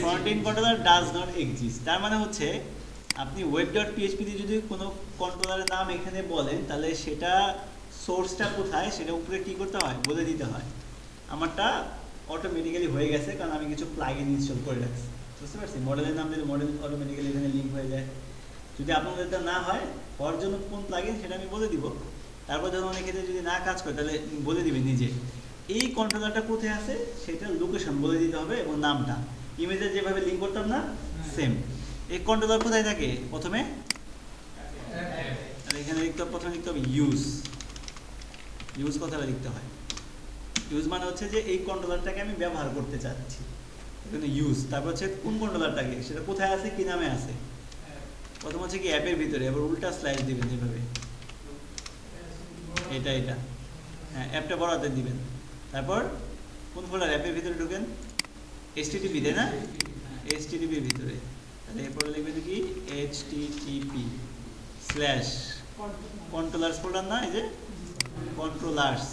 ফন্টের কন্ট্রোলার ডাজ নট এক্সিস্ট, তার মানে হচ্ছে আপনি web.php দিয়ে যদি কোনো কন্ট্রোলারের নাম এখানে বলেন তাহলে সেটা সোর্সটা কোথায় সেটা উপরে কি করতে হয় বলে দিতে হয়। আমারটা অটোমেটিক্যালি হয়ে গেছে কারণ আমি কিছু প্লাগইন ইনস্টল করে রাখছি, বুঝতে পারছি। মডেলের নাম দিলে মডেল অটোমেটিক্যালি এখানে লিঙ্ক হয়ে যায়। যদি আপনাদের এটা না হয় হওয়ার জন্য কোন প্লাগইন সেটা আমি বলে দিব, তারপর যখন অনেক ক্ষেত্রে যদি না কাজ করে তাহলে বলে দিবে নিজে এই কন্ট্রোলারটা কোথায় আছে সেটা লোকেশন বলে দিতে হবে এবং নামটা। ইমেজে যেভাবে লিঙ্ক করতাম না সেম। এই কন্ট্রোলার কোথায় থাকে, প্রথমে এখানে লিখতে হবে, প্রথমে লিখতে হবে ইউজ, ইউজ কথাটা লিখতে হয়। ইউজ মানে হচ্ছে যে এই কন্ট্রোলারটাকে আমি ব্যবহার করতে চাচ্ছি, এখানে ইউজ। তারপর হচ্ছে কোন কন্ট্রোলারটাকে, সেটা কোথায় আছে, কি নামে আছে। প্রথম হচ্ছে কি অ্যাপের ভিতরে, এবার উল্টা স্লাইড দিবেন এইভাবে, এটা এটা হ্যাঁ অ্যাপটা বড়াতে দিবেন। তারপর কোন ফোল্ডার, অ্যাপের ভিতরে ঢুকেন, HTTP তাই না, HTTP এর ভিতরে, তাহলে এরপরে লিখবেন কি HTTP স্ল্যাশ কন্ট্রোলার্স ফোল্ডার, না এই যে কন্ট্রোলার্স,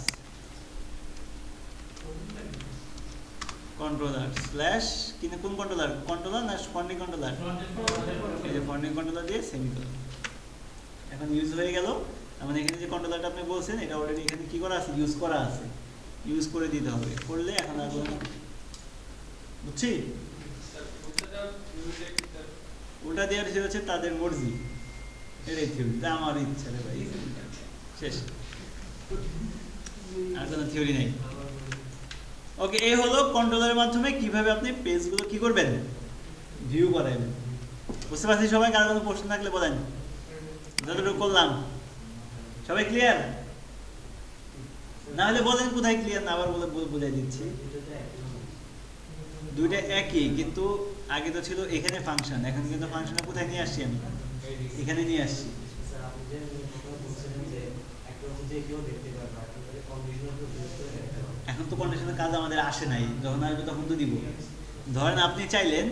কন্ট্রোলার স্ল্যাশ কিন্তু কোন কন্ট্রোলার, কন্ট্রোলার না ফন্টিং কন্ট্রোলার, এই যে ফন্টিং কন্ট্রোলার দিয়ে সেমিকোলন। এখন ইউজ হয়ে গেল, মানে এখানে যে কন্ট্রোলারটা আপনি বলছেন এটা অলরেডি এখানে কি করা আছে, ইউজ করা আছে, ইউজ করে দিতে হবে। করলে এখন আর বুঝছি, ওটা দেওয়ার থিওরি হচ্ছে তাদের মর্জি, এটাই থিওরি, তা আমার ইচ্ছা রে ভাই, শেষ, আর কোনো থিওরি নেই। ওকে, এই হলো কন্ট্রোলারের মাধ্যমে কিভাবে আপনি পেজগুলো কি করবেন, ভিউ করাবেন। বুঝতে পারছি সবাই? কারো কোনো প্রশ্ন থাকলে বলেন, যতটুকু করলাম সবাই ক্লিয়ার? না হলে বলেন কোথায় ক্লিয়ার না, আবার বলে বুঝাই দিচ্ছি। দুইটা একই, কিন্তু আগে তো ছিল এখানে ফাংশন, এখন কিন্তু ফাংশনটা কোথায় নিয়ে আসছি, আমি এখানে নিয়ে আসছি। এখন তো কন্ডিশনের কাজ আমাদের আসে নাই, যখন আসবে তখন তো দিব। ধরেন আপনি চাইলেন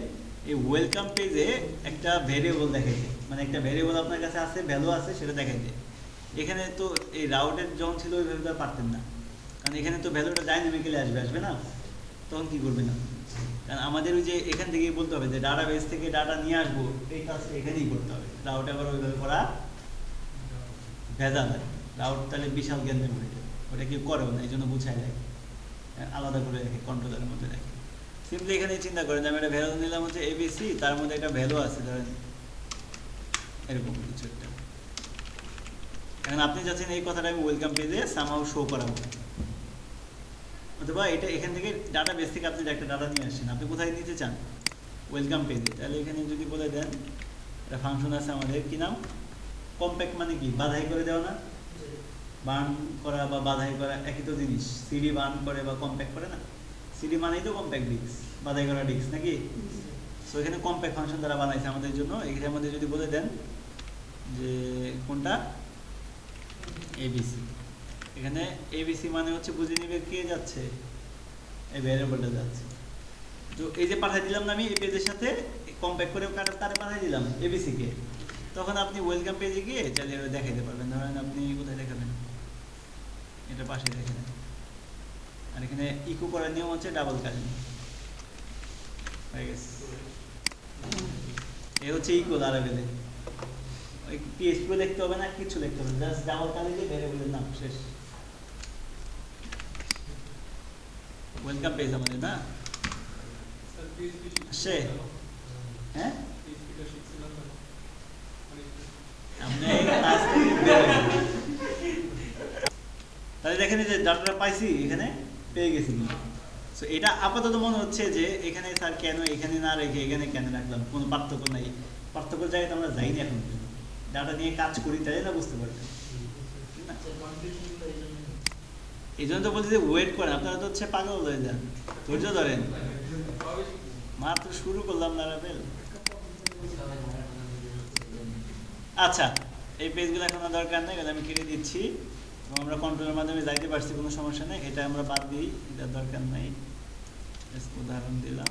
এই ওয়েলকাম পেজে একটা ভেরিয়েবল দেখাইতে, মানে একটা ভেরিয়েবল আপনার কাছে আছে, ভ্যালু আছে, সেটা দেখাইতে। এখানে তো এই রাউটের যখন ছিল ওইভাবে তো পারতেন না, কারণ এখানে তো ভ্যালুটা ডাইনামিক্যালি আসবে না, তখন কি করবেন না, কারণ আমাদের ওই যে এখান থেকেই বলতে হবে যে ডাটা বেস থেকে ডাটা নিয়ে আসবো, এই কাজটা এখানেই করতে হবে। রাউটে আবার ওইভাবে করা ভেজাল, রাউট তাহলে বিশাল জ্ঞান দেবে, ওটা কেউ করেও না, এই জন্য বুঝাই দেয়, আলাদা করে রাখে, কন্ট্রোলের মধ্যে রাখে। সিম্পলি এখানে চিন্তা করেন আমি একটা ভ্যালু নিলাম হচ্ছে ABC, তার মধ্যে একটা ভ্যালু আছে ধরেন এরকম কিছু একটা। এখন আপনি চাচ্ছেন এই কথাটা আমি ওয়েলকাম পেজে সামহাউ শো করাবো, অথবা এটা এখান থেকে ডাটা বেস থেকে আপনি একটা ডাটা নিয়ে আসছেন, আপনি কোথায় নিতে চান, ওয়েলকাম পেজে। তাহলে এখানে যদি বলে দেন একটা ফাংশন আছে আমাদের, কি নাম, কম্প্যাক্ট, মানে কি বাধাই করে দেওয়া না, বার্ন করা বা বাধাই করা একই তো জিনিস, সিডি বার্ন করে বা কম্প্যাক্ট করে না, সিডি মানেই তো কম্প্যাক্ট ডিস্ক, বাধাই করা ডিস্ক নাকি। সো এখানে কম্প্যাক্ট ফাংশন দ্বারা বানাইছে আমাদের জন্য। এখানে আমাদের যদি বলে দেন যে কোনটা ABC, এখানে ABC মানে হচ্ছে বুঝে নিবে কে যাচ্ছে, এই ভ্যারিয়েবলটা যাচ্ছে। তো এই যে পাঠিয়ে দিলাম না আমি এই পেজের সাথে কম্প্যাক্ট করে তারে পাঠিয়ে দিলাম ABC কে, তখন আপনি ওয়েলকাম পেজে গিয়ে চালিয়ে দেখাইতে পারবেন। ধরেন আপনি কোথায় দেখাবেন, এটা পাশে দেখে নেন। আর এখানে ইকো করার নিয়ম হচ্ছে ডাবল কালিং, হয়ে গেছে। এ হচ্ছে ইকো লারাভেলে, পিএইচপি লিখতে হবে না, কিছু লিখতে হবে, জাস্ট ডাবল কালি দিয়ে ভ্যারিয়েবলের নাম শেষ। ওয়েলকাম পেজ আমাদের না সে হ্যাঁ তাহলে দেখেন যে ডাটাটা পাইছি এখানে পেয়ে গেছি কিন্তু। সো এটা আপাতত মনে হচ্ছে যে এখানে স্যার কেন এখানে না রেখে এখানে কেন রাখলাম, কোনো পার্থক্য নাই। পার্থক্যের জায়গায় আমরা যাইনি এখন, ডাটা নিয়ে কাজ করি তাই না, বুঝতে পারবেন। এই জন্য তো বলছি যে ওয়েট করেন, আপনারা তো হচ্ছে পাগল হয়ে যান, ধৈর্য ধরেন, মাত্র শুরু করলাম লারাভেল। আচ্ছা এই পেজগুলো এখন আর দরকার নেই, আমি কেটে দিচ্ছি এবং আমরা কন্ট্রোলের মাধ্যমে যাইতে পারছি, কোনো সমস্যা নেই। এটা আমরা বাদ দিই, এটার দরকার নেই, উদাহরণ দিলাম।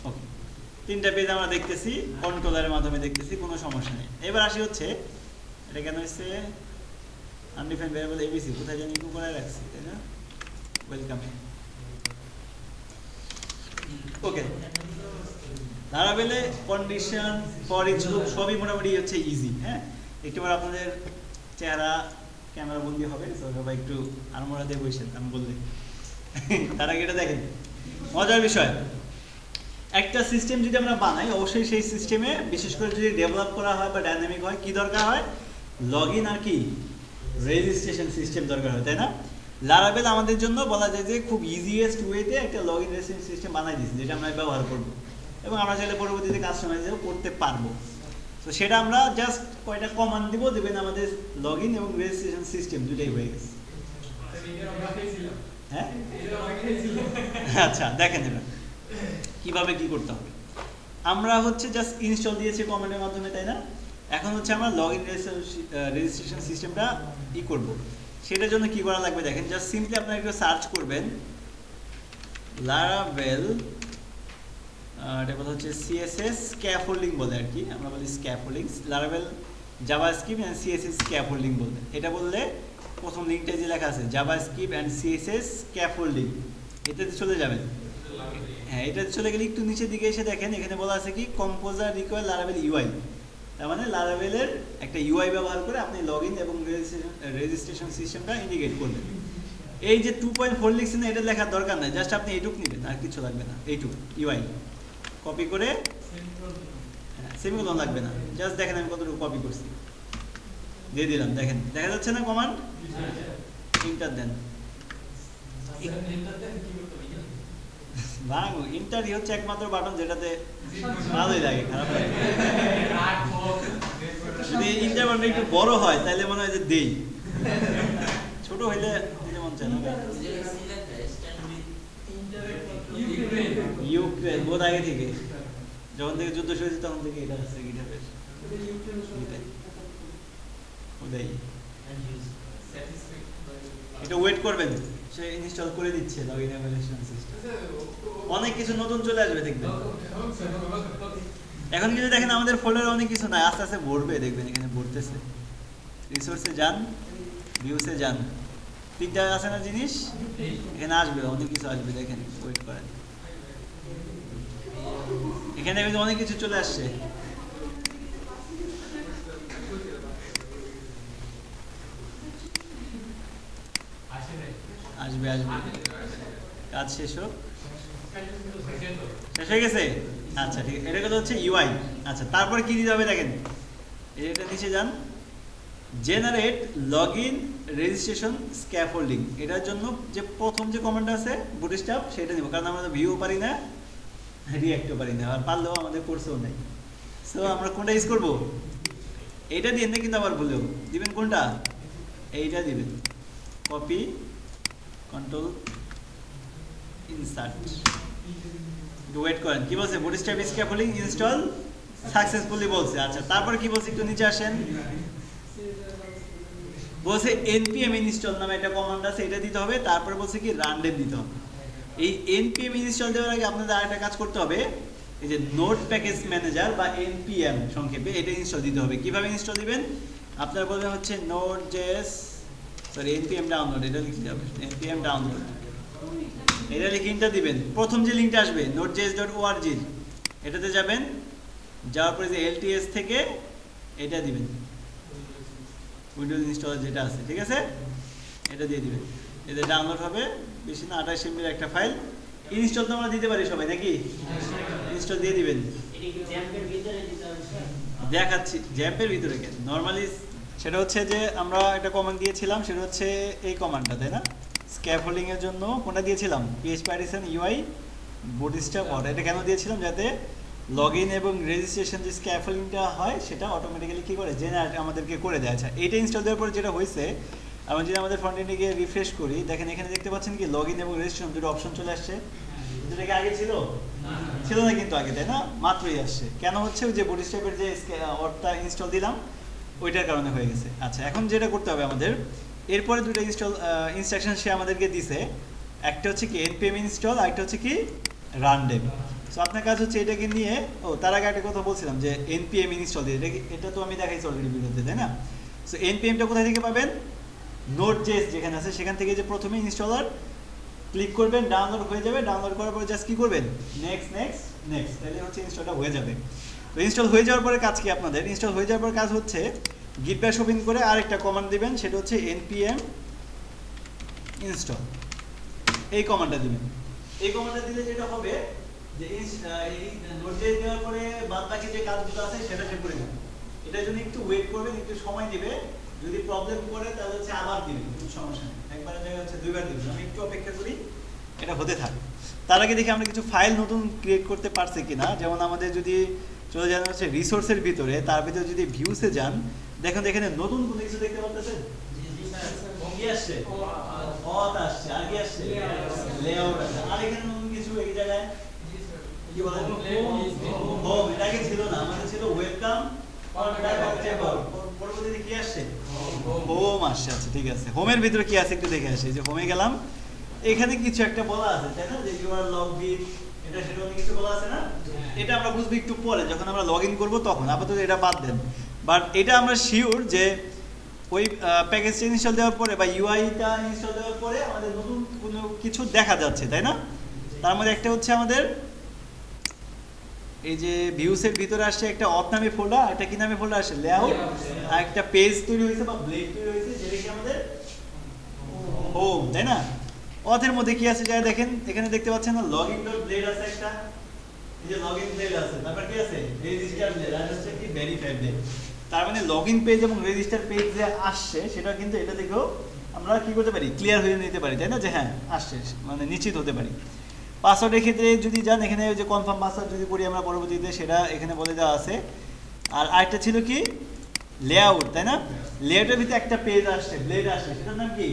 ওকে, 3টা পেজ আমরা দেখতেছি কন্ট্রোলারের মাধ্যমে দেখতেছি, কোনো সমস্যা নেই। এবার আসি হচ্ছে এটা কেন হচ্ছে আনডিফাইন্ড ভ্যারিয়েবল এবিসি, কোথায় জানি ইকো করে রাখছি তাই না, ওয়েলকামে। ওকে, লারাভেলে কন্ডিশন ফর ইচ লুপ সবই মোটামুটি হচ্ছে ইজি। হ্যাঁ, একটুবার আপনাদের চেহারা ক্যামেরা বন্দি হবে, সবাই একটু আনমরা দিয়ে বসেন আমি বললে। তার আগে এটা দেখেন মজার বিষয়, একটা সিস্টেম যদি আমরা বানাই অবশ্যই সেই সিস্টেমে বিশেষ করে যদি ডেভেলপ করা হয় বা ডাইনামিক হয় কি দরকার হয়, লগইন আর কি রেজিস্ট্রেশন সিস্টেম দরকার হয়, তাই না? লারাভেল আমাদের জন্য বলা যায় যে খুব ইজিয়েস্ট ওয়েতে একটা লগইন রেজিস্ট্রেশন সিস্টেম বানাই দিয়েছে, যেটা আমরা ব্যবহার করব এবং আমরা চাইলে পরবর্তীতে কাস্টমাইজও করতে পারবো। তো সেটা আমরা জাস্ট কয়টা কমান্ড দিব, দেবেন আমাদের লগইন এবং রেজিস্ট্রেশন সিস্টেম দুটাই হয়ে গেছে। হ্যাঁ আচ্ছা দেখেন এবার কিভাবে কি করতে হবে। আমরা হচ্ছে জাস্ট ইনস্টল দিয়েছি কমান্ডের মাধ্যমে, তাই না? এখন হচ্ছে আমরা লগইন রেজিস্ট্রেশন সিস্টেমটা ই করব, সেটার জন্য কি করা লাগবে দেখেন। জাস্ট সিম্পলি আপনারা একটু সার্চ করবেন লারাভেল, এটা বলা হচ্ছে সিএসএস স্ক্যাফোল্ডিং বলে আর কি, আমরা বলি scaffolding, Laravel JavaScript and CSS scaffolding বলে। এটা বললে প্রথম লিঙ্কটা যে লেখা আছে জাভাস্ক্রিপ্ট এন্ড সিএসএস স্ক্যাফোল্ডিং, এটাতে চলে যাবেন। হ্যাঁ, এটাতে চলে গেলে একটু নিচের দিকে এসে দেখেন এখানে বলা আছে কি কম্পোজার রিকোয়ার লারাভেল ইউআই, তার মানে লারাভেলের একটা ইউআই ব্যবহার করে আপনি লগইন এবং রেজিস্ট্রেশন সিস্টেমটা ইন্ডিকেট করবেন। এই যে 2.4 লিখছেন এটা লেখার দরকার নাই, জাস্ট আপনি এইটুক নেবেন আর কিছু লাগবে না, এইটুক ইউআই কপি করে, সেমিকোলন লাগবে না, জাস্ট দেখেন আমি কতটুকু কপি করছি দিয়ে দিলাম। দেখেন দেখা যাচ্ছে না কমান্ড, ইন্টার দেন। ভাঙো ইন্টারই হচ্ছে একমাত্র বাটন যেটাতে ভালোই লাগে, খারাপ লাগে। যদি ইন্টার বাটন একটু বড় হয় তাহলে মনে হয় যে দেই, ছোট হইলে দিতে মন চায় না। ইউক্রেন বহুত আগে থেকে, যখন থেকে যুদ্ধ শুরু হয়েছে তখন থেকে এটা আছে গিটহাবের ওটাই। এটা ওয়েট করবেন, সে ইনস্টল করে দিচ্ছে লগইন এভালুয়েশন সিস্টেম, অনেক কিছু নতুন চলে আসবে দেখবেন। এখন কিন্তু দেখেন আমাদের ফোল্ডারে অনেক কিছু নাই, আস্তে আস্তে ভরবে, দেখবেন এখানে ভরতেছে। রিসোর্সে যান, ভিউসে যান, 3টা আছে না জিনিস, এখানে আসবে অনেক কিছু আসবে, দেখেন ওয়েট করেন। এখানে কিন্তু অনেক কিছু চলে আসছে, আসবে আসবে, কাজ শেষ হোক, শেষ হয়ে গেছে। আচ্ছা ঠিক আছে, এটা কথা হচ্ছে ইউআই। আচ্ছা তারপরে কি দিতে হবে দেখেন, এটা নিচে যান, জেনারেট লগইন রেজিস্ট্রেশন স্ক্যাফোল্ডিং। এটার জন্য যে প্রথম যে কমান্ড আছে বুটস্ট্র্যাপ সেটা নিব, কারণ আমরা তো ভিউ পারি না রিঅ্যাক্টও পারি না, আর পারলেও আমাদের কোর্সেও নেই। সো আমরা কোনটা ইউজ করবো, এইটা দিয়ে না কিন্তু আবার ভুলেও দিবেন কোনটা, এইটা দিবেন, কপি কন্ট্রোল ইনসার্ট, ওয়েট করেন। কি বলছে, বুটস্ট্র্যাপ স্ক্যাফোল্ডিং ইনস্টল সাকসেসফুলি বলছে। আচ্ছা তারপরে কি বলছে একটু নিচে আসেন, বলছে npm ইনস্টল নামে একটা কমান্ড আছে, এটা দিতে হবে। তারপরে বলছে কি রানডেম দিতে হবে। এই npm ইনস্টল দেওয়ার আগে আপনাদের আরেকটা কাজ করতে হবে, এই যে নোড প্যাকেজ ম্যানেজার বা npm সংক্ষেপে, এটা ইনস্টল দিতে হবে। কিভাবে ইনস্টল দিবেন, আপনারা বলবেন হচ্ছে node.js সরি npm ডাউনলোড, এটা লিখতে হবে npm ডাউনলোড, এটা লিখে ইন্টার দিবেন। প্রথম যে লিঙ্কটা আসবে node.js.org, এটাতে যাবেন, যাওয়ার পরে যে lts থেকে এটা দিবেন, উইন্ডোজ ইনস্টলার যেটা আছে, ঠিক আছে, এটা দিয়ে দিবেন। এতে ডাউনলোড হবে, বেশি না 28 MB একটা ফাইল। ইনস্টল তো আমরা দিতে পারি সবাই নাকি? ইনস্টল দিয়ে দিবেন। দেখাচ্ছি জ্যাম্পের ভিতরে কেন, নর্মালি সেটা হচ্ছে যে আমরা একটা কমান্ড দিয়েছিলাম, সেটা হচ্ছে এই কমান্ডটা, তাই না? স্ক্যাফোল্ডিং এর জন্য কোনটা দিয়েছিলাম? PHP Artisan UI Bootstrap Auto। এটা কেন দিয়েছিলাম? যাতে লগইন এবং রেজিস্ট্রেশন যে স্ক্যাফোল্ডিংটা হয় সেটা অটোমেটিক্যালি কি করে জেনারেট আমাদেরকে করে দেয়। আচ্ছা, এটা ইনস্টল দেওয়ার পরে যেটা হয়েছে, আমরা যদি আমাদের ফ্রন্ট এন্ডে গিয়ে রিফ্রেশ করি, দেখেন এখানে দেখতে পাচ্ছেন কি লগইন এবং রেজিস্ট্রেশন দুটো অপশন চলে আসছে। যেটা কি আগে ছিল? ছিল না কিন্তু আগে, তাই না? মাত্রই আসছে। কেন হচ্ছে? ওই যে বুটস্ট্র্যাপের যে অর্ডটা ইনস্টল দিলাম ওইটার কারণে হয়ে গেছে। আচ্ছা, এখন যেটা করতে হবে আমাদের, এরপরে দুটো ইনস্ট্রাকশন সে আমাদেরকে দিছে। একটা হচ্ছে কি npm ইনস্টল, আর একটা হচ্ছে কি রানডেম। সো আপনার কাজ হচ্ছে এটাকে নিয়ে, তার আগে একটা কথা বলছিলাম যে npm ইনস্টল দিয়ে, এটা তো আমি দেখাইছি অলরেডি ভিডিওতে, তাই না? সো npmটা কোথায় থেকে পাবেন? Node.js যেখানে আছে সেখান থেকে যে প্রথমে ইনস্টলার ক্লিক করবেন, ডাউনলোড হয়ে যাবে। ডাউনলোড করার পরে জাস্ট কি করবেন? নেক্সট নেক্সট নেক্সট, তাহলে হচ্ছে ইনস্টলটা হয়ে যাবে। তো ইনস্টল হয়ে যাওয়ার পরে কাজ কি আপনাদের? ইনস্টল হয়ে যাওয়ার পর কাজ হচ্ছে git bash ওপেন করে আরেকটা কমান্ড দিবেন, সেটা হচ্ছে npm ইনস্টল। এই কমান্ডটা দিবেন। এই কমান্ডটা দিলে যেটা হবে যে এই নোটে দেওয়ার পরে বাদ বাকি যে কাজগুলো আছে সেটা সে করে নেবে। এটার জন্য একটু ওয়েট করবেন, একটু সময় দিবে। যদি প্রবলেম করে তাহলে হচ্ছে আবার দিবেন, কোনো সমস্যা নেই। একবারের জায়গায় হচ্ছে দুইবার দিবেন। আমি একটু অপেক্ষা করি, এটা হতে থাকে। তার আগে দেখি আমরা কিছু ফাইল নতুন ক্রিয়েট করতে পারছি কিনা। যেমন আমাদের যদি চলে যান হচ্ছে রিসোর্সের ভিতরে, তার ভিতরে যদি ভিউসে যান, দেখুন এখানে নতুন কোনো কিছু দেখতে পাচ্ছেন? কি আসছে? অথ আসছে, আর কি আসছে? লেআউট আসছে। আর এখানে নতুন কিছু এই জায়গায় কি বলেন? হোম। এটা আগে ছিল না, আমাদের ছিল ওয়েলকাম পরবর্তীতে কি আসছে? হোম আসছে। আচ্ছা ঠিক আছে, হোমের ভিতরে কি আছে একটু দেখে আসি। যে হোমে গেলাম, এখানে কিছু একটা বলা আছে, তাই না? যে ইউ আর লগড ইন, এটা সেটা অনেক কিছু বলা আছে না? এটা আমরা বুঝবো একটু পরে, যখন আমরা লগ ইন করবো তখন। আপাতত এটা বাদ দেন। বাট এটা আমরা শিওর যে ওই প্যাকেজটা ইনস্টল দেওয়ার পরে বা ইউআইটা ইনস্টল দেওয়ার পরে আমাদের নতুন কোনো কিছু দেখা যাচ্ছে, তাই না? তার মধ্যে একটা হচ্ছে আমাদের এই যে ভিউসের ভিতরে আসছে একটা অথ নামে ফোল্ডার, একটা কি নামে ফোল্ডার আসছে? লেআউট। আর একটা পেজ তৈরি হয়েছে বা ব্লেড তৈরি হয়েছে, যেটা কি আমাদের হোম, তাই না? অথের মধ্যে কি আছে যায় দেখেন, এখানে দেখতে পাচ্ছেন না লগইন ডট ব্লেড আছে একটা, এই যে লগইন ব্লেড আছে। তারপর কি আছে? রেজিস্টার ব্লেড, আর হচ্ছে কি ভেরিফাই ব্লেড। তার মানে লগইন পেজ এবং রেজিস্টার পেজ যে আসছে সেটা কিন্তু এটা দেখো আমরা কি করতে পারি? ক্লিয়ার হয়ে নিতে পারি, তাই না? যে হ্যাঁ আসছে, মানে নিশ্চিত হতে পারি। পাসওয়ার্ডের ক্ষেত্রে যদি যান, এখানে যে কনফার্ম পাসওয়ার্ড যদি করি আমরা পরবর্তীতে, সেটা এখানে বলে দেওয়া আছে। আর আরেকটা ছিল কি লেআউট, তাই না? লেআউটের ভিতরে একটা পেজ আসছে, ব্লেড আসছে, সেটার নাম কি?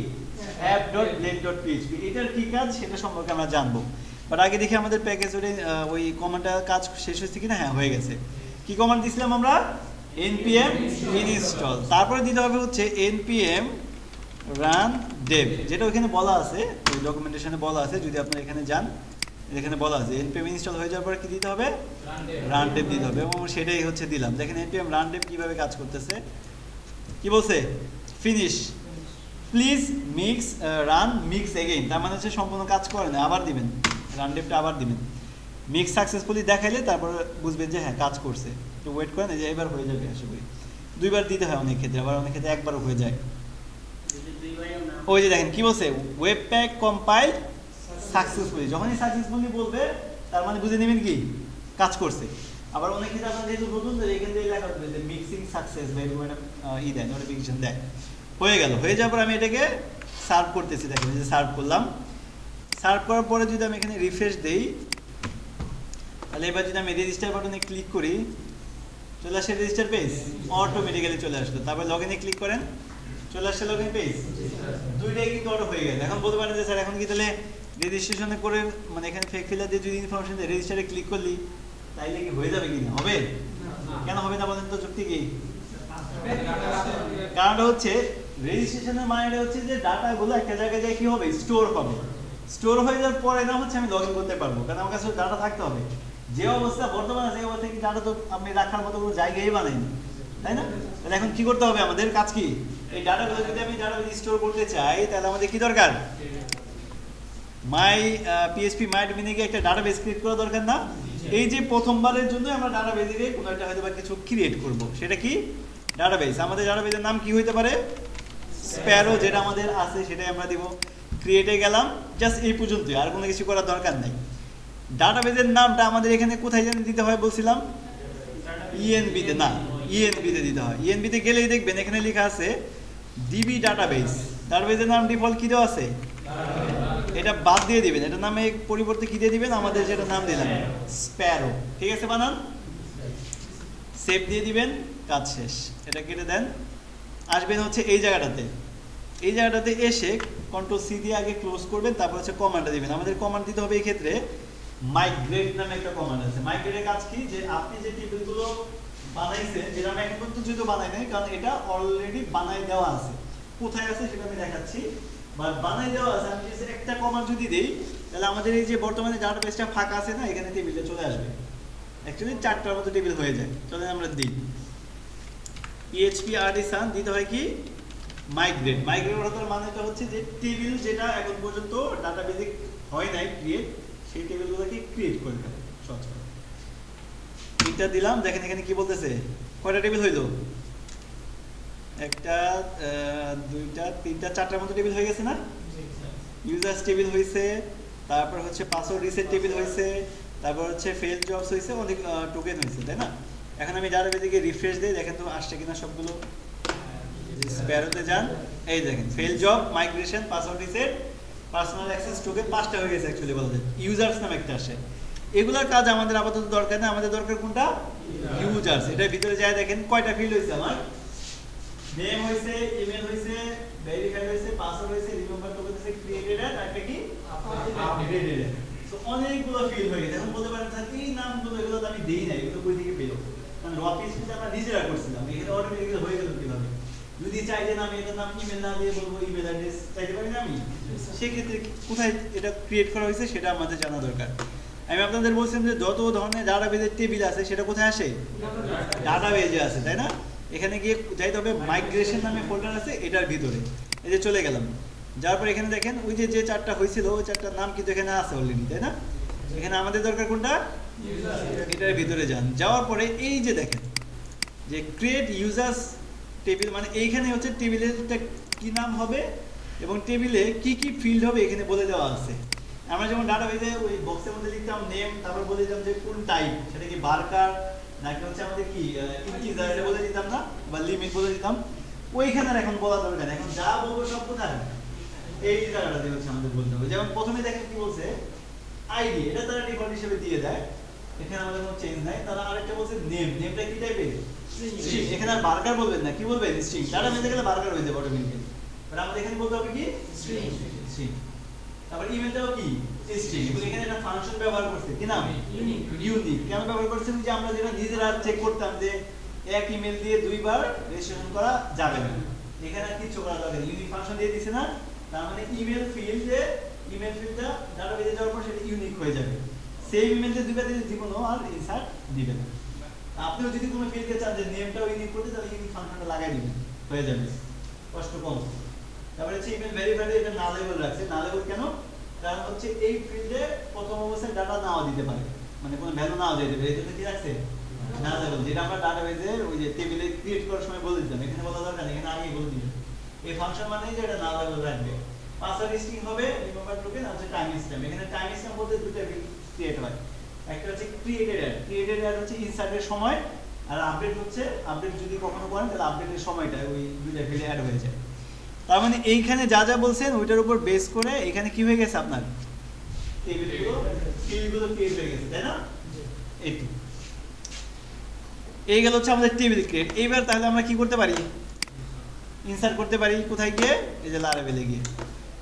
app.blade.php। এটার কি কাজ সেটা সম্পর্কে আমরা জানবো। বাট আগে দেখি আমাদের প্যাকেজ ওই কমান্ডটা কাজ শেষ হয়েছে কিনা। হ্যাঁ হয়ে গেছে। কি কমান্ড দিয়েছিলাম আমরা? npm install। তারপরে দিতে হবে হচ্ছে npm run dev, যেটা ওখানে বলা আছে, ওই ডকুমেন্টেশনে বলা আছে। যদি আপনারা এখানে যান, এখানে বলা আছে npm ইনস্টল হয়ে যাওয়ার পরে কি দিতে হবে? run dev দিতে হবে, এবং সেটাই হচ্ছে দিলাম। দেখেন npm run dev কিভাবে কাজ করতেছে। কি বলছে? Finish please mix run mix again. তার মানে হচ্ছে সম্পূর্ণ কাজ করে না, আবার দিবেন, রান ডেভটা আবার দিবেন। মিক্স সাকসেসফুলি দেখাইলে তারপরে বুঝবেন যে হ্যাঁ কাজ করছে। একটু ওয়েট করেন, যে এবার হয়ে যাবে আশা করি। দুইবার দিতে হয় অনেক ক্ষেত্রে, আবার অনেক ক্ষেত্রে একবারও হয়ে যায়। ওই যে দেখেন কি বলছে? Web pack compile successfully. যখনই সাকসেসফুলি বলবে তার মানে বুঝে নেবেন কি কাজ করছে। আবার অনেক ক্ষেত্রে আপনার যেহেতু নতুন, এখান থেকে লেখা হবে যে মিক্সিং সাকসেস বা এরকম একটা দেয়, নোটিফিকেশন দেয়। হয়ে গেল। হয়ে যাওয়ার পর আমি এটাকে সার্ভ করতেছি। দেখেন যে সার্ভ করলাম। সার্ভ করার পরে যদি আমি এখানে রিফ্রেশ দেই, তাহলে এবার যদি আমি রেজিস্টার বাটনে ক্লিক করি, চলে আসে রেজিস্টার পেজ, অটোমেটিক্যালি চলে আসলো। তারপর লগ ইনে ক্লিক করেন, চলে আসছে লগ ইন পেজ। দুইটাই কিন্তু অটো হয়ে গেল। এখন বলতে পারেন যে স্যার এখন কি তাহলে রেজিস্ট্রেশনে করে, মানে এখানে ফেক ফিলার দিয়ে যদি ইনফরমেশন দিয়ে রেজিস্টারে ক্লিক করলি তাইলে কি হয়ে যাবে কিনা? হবে? কেন হবে না বলেন তো? যুক্তি কি? কারণটা হচ্ছে রেজিস্ট্রেশনের মানেটা হচ্ছে যে ডাটাগুলো একটা জায়গায় যায় কি হবে? স্টোর হবে। স্টোর হয়ে যাওয়ার পরে না হচ্ছে আমি লগ ইন করতে পারবো, কারণ আমার কাছে ডাটা থাকতে হবে। যে অবস্থা বর্তমান আছে এই অবস্থা কি ডাটা তো আমি রাখার মতো কোনো জায়গায় বানাইনি, তাই না? তাহলে এখন কি করতে হবে আমাদের? কাজ কি? এই ডাটাগুলো যদি আমি ডাটাবেজে স্টোর করতে চাই, তাহলে আমাদের কি দরকার? PHP MyAdmin এ একটা ডাটাবেজ ক্রিয়েট করা দরকার না? এই যে প্রথমবারের জন্য আমরা ডাটাবেজে কোনো একটা হয়তো বা কিছু ক্রিয়েট করব, সেটা কি? ডাটাবেস, আমাদের ডাটাবেসের নাম কি হইতে পারে? স্প্যারো, যেটা আমাদের আছে সেটাই আমরা দিব। ক্রিয়েটে গেলাম, জাস্ট এই পর্যন্তই, আর কোনো কিছু করার দরকার নাই। ডাটাবেসের নামটা আমাদের এখানে কোথায় যেন দিতে হয় বলছিলাম? ইএনবিতে, না ইএনবিতে দিতে হয়। ইএনবিতে গেলেই দেখবেন এখানে লেখা আছে ডিবি ডাটাবেস। ডাটাবেসের নাম ডিফল্ট কি দেওয়া আছে? এটা বাদ দিয়ে দিবেন, এটা নামে পরিবর্তে কি দিয়ে দিবেন? আমাদের যেটা নাম দিলাম স্প্যারো, ঠিক আছে বানান? সেভ দিয়ে দিবেন, কাজ শেষ। এটা কেটে দেন, আসবেন হচ্ছে এই জায়গাটাতে। এই জায়গাটাতে এসে কন্ট্রোল সি দিয়ে আগে ক্লোজ করবেন, তারপর হচ্ছে কমান্ডটা দিবেন। আমাদের কমান্ড দিতে হবে এই ক্ষেত্রে মাইগ্রেট নামে একটা কমান্ড আছে। মাইগ্রেটের কাজ কি? যে আপনি যে টেবিলগুলো বানাইছেন, যেটা আমি এখন পর্যন্ত যেহেতু বানাই নাই, কারণ এটা অলরেডি বানাই দেওয়া আছে। কোথায় আছে সেটা আমি দেখাচ্ছি, বাট বানাই দেওয়া আছে। আমি যদি একটা কমান্ড যদি দিই, তাহলে আমাদের এই যে বর্তমানে ডাটাবেসটা ফাঁকা আছে না, এখানে টেবিলটা চলে আসবে। অ্যাকচুয়ালি 4টার মতো টেবিল হয়ে যায়। চলেন আমরা দিই PHP artisan, দিতে হয় কি মাইগ্রেট। মাইগ্রেট অর্থাৎ মানেটা হচ্ছে যে টেবিল যেটা এখন পর্যন্ত ডাটাবেসে হয় নাই ক্রিয়েট, সেই টেবিলগুলোকে ক্রিয়েট করে ফেলে সহজ করে। তিনটা দিলাম, দেখেন এখানে কি বলতেছে, কয়টা টেবিল হইলো? একটা, দুইটা, তিনটা, 4টার মতো টেবিল হয়ে গেছে না? ইউজার্স টেবিল হয়েছে, তারপর হচ্ছে পাসওয়ার্ড রিসেট টেবিল হয়েছে, তারপর হচ্ছে ফেল জবস হয়েছে, অনেক টোকেন হয়েছে, তাই না? এখন আমি ডাটাবেসে গিয়ে রিফ্রেশ দিই, দেখেন তো আসছে কিনা সবগুলো। স্প্যারোতে যান, এই দেখেন fail job, migration, password reset, personal access token, 5টা হয়ে গেছে অ্যাকচুয়ালি বলা যায়। ইউজার্স নামে একটা আসে। এগুলোর কাজ আমাদের আপাতত দরকার না, আমাদের দরকার কোনটা? ইউজার্স। এটার ভিতরে যায় দেখেন কয়টা ফিল্ড হয়েছে আমার? নেম হয়েছে, ইমেল হয়েছে, ভেরিফাইড হয়েছে, পাসওয়ার্ড হয়েছে, রিমেম্বার টোকেন হয়েছে, ক্রিয়েটেড আর একটা কি আপডেটেড। সো অনেকগুলো ফিল্ড হয়ে গেছে। এখন বলতে পারেন স্যার এই নামগুলো এগুলো তো আমি দেই নাই, এগুলো কই থেকে পেলো? কারণ র পিএইচপিতে আমরা নিজেরা করছিলাম, এখানে অটোমেটিক্যালি হয়ে গেল কিভাবে? যদি চাই যে আমি এটার নাম ইমেল না দিয়ে বলবো ইমেল অ্যাড্রেস, চাইতে পারি না আমি? সেক্ষেত্রে কোথায় এটা ক্রিয়েট করা হয়েছে সেটা আমাদের জানা দরকার। আমি আপনাদের বলছিলাম যে যত ধরনের ডাটাবেসের টেবিল আছে সেটা কোথায় আসে? ডাটাবেসে আছে, তাই না? এখানে গিয়ে যাইতে হবে, মাইগ্রেশন নামে ফোল্ডার আছে এটার ভিতরে। এই যে চলে গেলাম, যাওয়ার পর এখানে দেখেন ওই যে 4টা হয়েছিল ওই 4টার নাম কিন্তু এখানে আছে অলরেডি, তাই না? এখানে আমাদের দরকার কোনটা? এটার ভিতরে যান, যাওয়ার পরে এই যে দেখেন যে ক্রিয়েট ইউজার্স টেবিল, মানে এইখানে হচ্ছে টেবিলের কি নাম হবে এবং টেবিলে কি কি ফিল্ড হবে এখানে বলে দেওয়া আছে। আমরা যেমন ডাটাবেসে ওই বক্সের মধ্যে লিখতাম নেম, তারপর বলে দিতাম যে কোন টাইপ, সেটা কি বারকার নাকি হচ্ছে আমাদের কি ইন্টিজার, এটা বলে দিতাম না, বা লিমিট বলে দিতাম। ওইখানে আর এখন বলা দরকার, এখন যা বলবো সব কোথায় এই জায়গাটাতে হচ্ছে আমাদের বলতে হবে। যেমন প্রথমে দেখেন কি বলছে আইডি, এটা তারা ডিফল্ট হিসেবে দিয়ে দেয়, এখানে আমাদের কোনো চেঞ্জ নাই। তারা আরেকটা বলছে নেম, নেমটা কি টাইপের? স্ট্রিং। এখানে আর বারকার বলবেন না, কি বলবেন? স্ট্রিং। তারা মেনে গেলে বারকার হয়ে যাবে অটোমেটিক্যালি, বাট আমাদের এখানে বলতে হবে কি স্ট্রিং। স্ট্রিং। তারপর ইমেলটাও কি স্ট্রিং, এবং এখানে একটা ফাংশন ব্যবহার করছে, কি নাম? ইউনিক। কেন ব্যবহার করছেন? যে আমরা যেটা নিজেরা চেক করতাম যে এক ইমেল দিয়ে 2বার রেজিস্ট্রেশন করা যাবে না, এখানে আর কিছু করা যাবে না, ইউনিক ফাংশন দিয়ে দিছে না। তার মানে ইমেল ফিল্ডে, ইমেল ফিল্ডটা ডাটাবেসে যাওয়ার পর সেটা ইউনিক হয়ে যাবে। সেম ইমেলতে 2বার দিলে জীবনও আর ইনসার্ট দিবে না। আপনিও যদি কোনো ফিল্ডকে চান যে নেমটাও ইউনিক করতে, তাহলে ইউনিক ফাংশনটা লাগাই দিবেন, হয়ে যাবে, কষ্ট কম। তারপরে হচ্ছে ইমেল ভেরিফাইড, এটা না লেভেল রাখছে। না লেভেল কেন? কারণ হচ্ছে এই ফিল্ডে প্রথম অবস্থায় ডাটা নাও দিতে পারে, মানে কোনো ভ্যালু নাও দিতে পারে, এই জন্য কি রাখছে না লেভেল, যেটা আমরা ডাটাবেসে ওই যে টেবিলে ক্রিয়েট করার সময় বলে দিতাম। এখানে বলা দরকার নেই, এখানে আগেই বলে দিবেন। এই ফাংশন মানে যে এটা না লেভেল রাখবে। পাসওয়ার্ড স্ট্রিং হবে, রিমেম্বার টোকেন আর হচ্ছে টাইম স্ট্যাম্প। এখানে টাইম স্ট্যাম্প বলতে দুটো ক্রিয়েট হয়, একটা হচ্ছে ক্রিয়েটেড অ্যাড। ক্রিয়েটেড অ্যাড হচ্ছে ইনসার্টের সময়, আর আপডেট হচ্ছে আপডেট যদি কখনো করেন তাহলে আপডেটের সময়টা ওই দুইটা ফিল্ডে অ্যাড হয়ে যায়। তার মানে এইখানে যা যা বলছেন ওইটার উপর বেস করে এখানে কি হয়ে গেছে আপনার টেবিলগুলো, ফিল্ডগুলো ক্রিয়েট হয়ে গেছে, তাই না? এইটুকু এই গেল হচ্ছে আমাদের টেবিল ক্রিয়েট। এইবার তাহলে আমরা কি করতে পারি? ইনসার্ট করতে পারি। কোথায় গিয়ে? এই যে লারাভেলে গিয়ে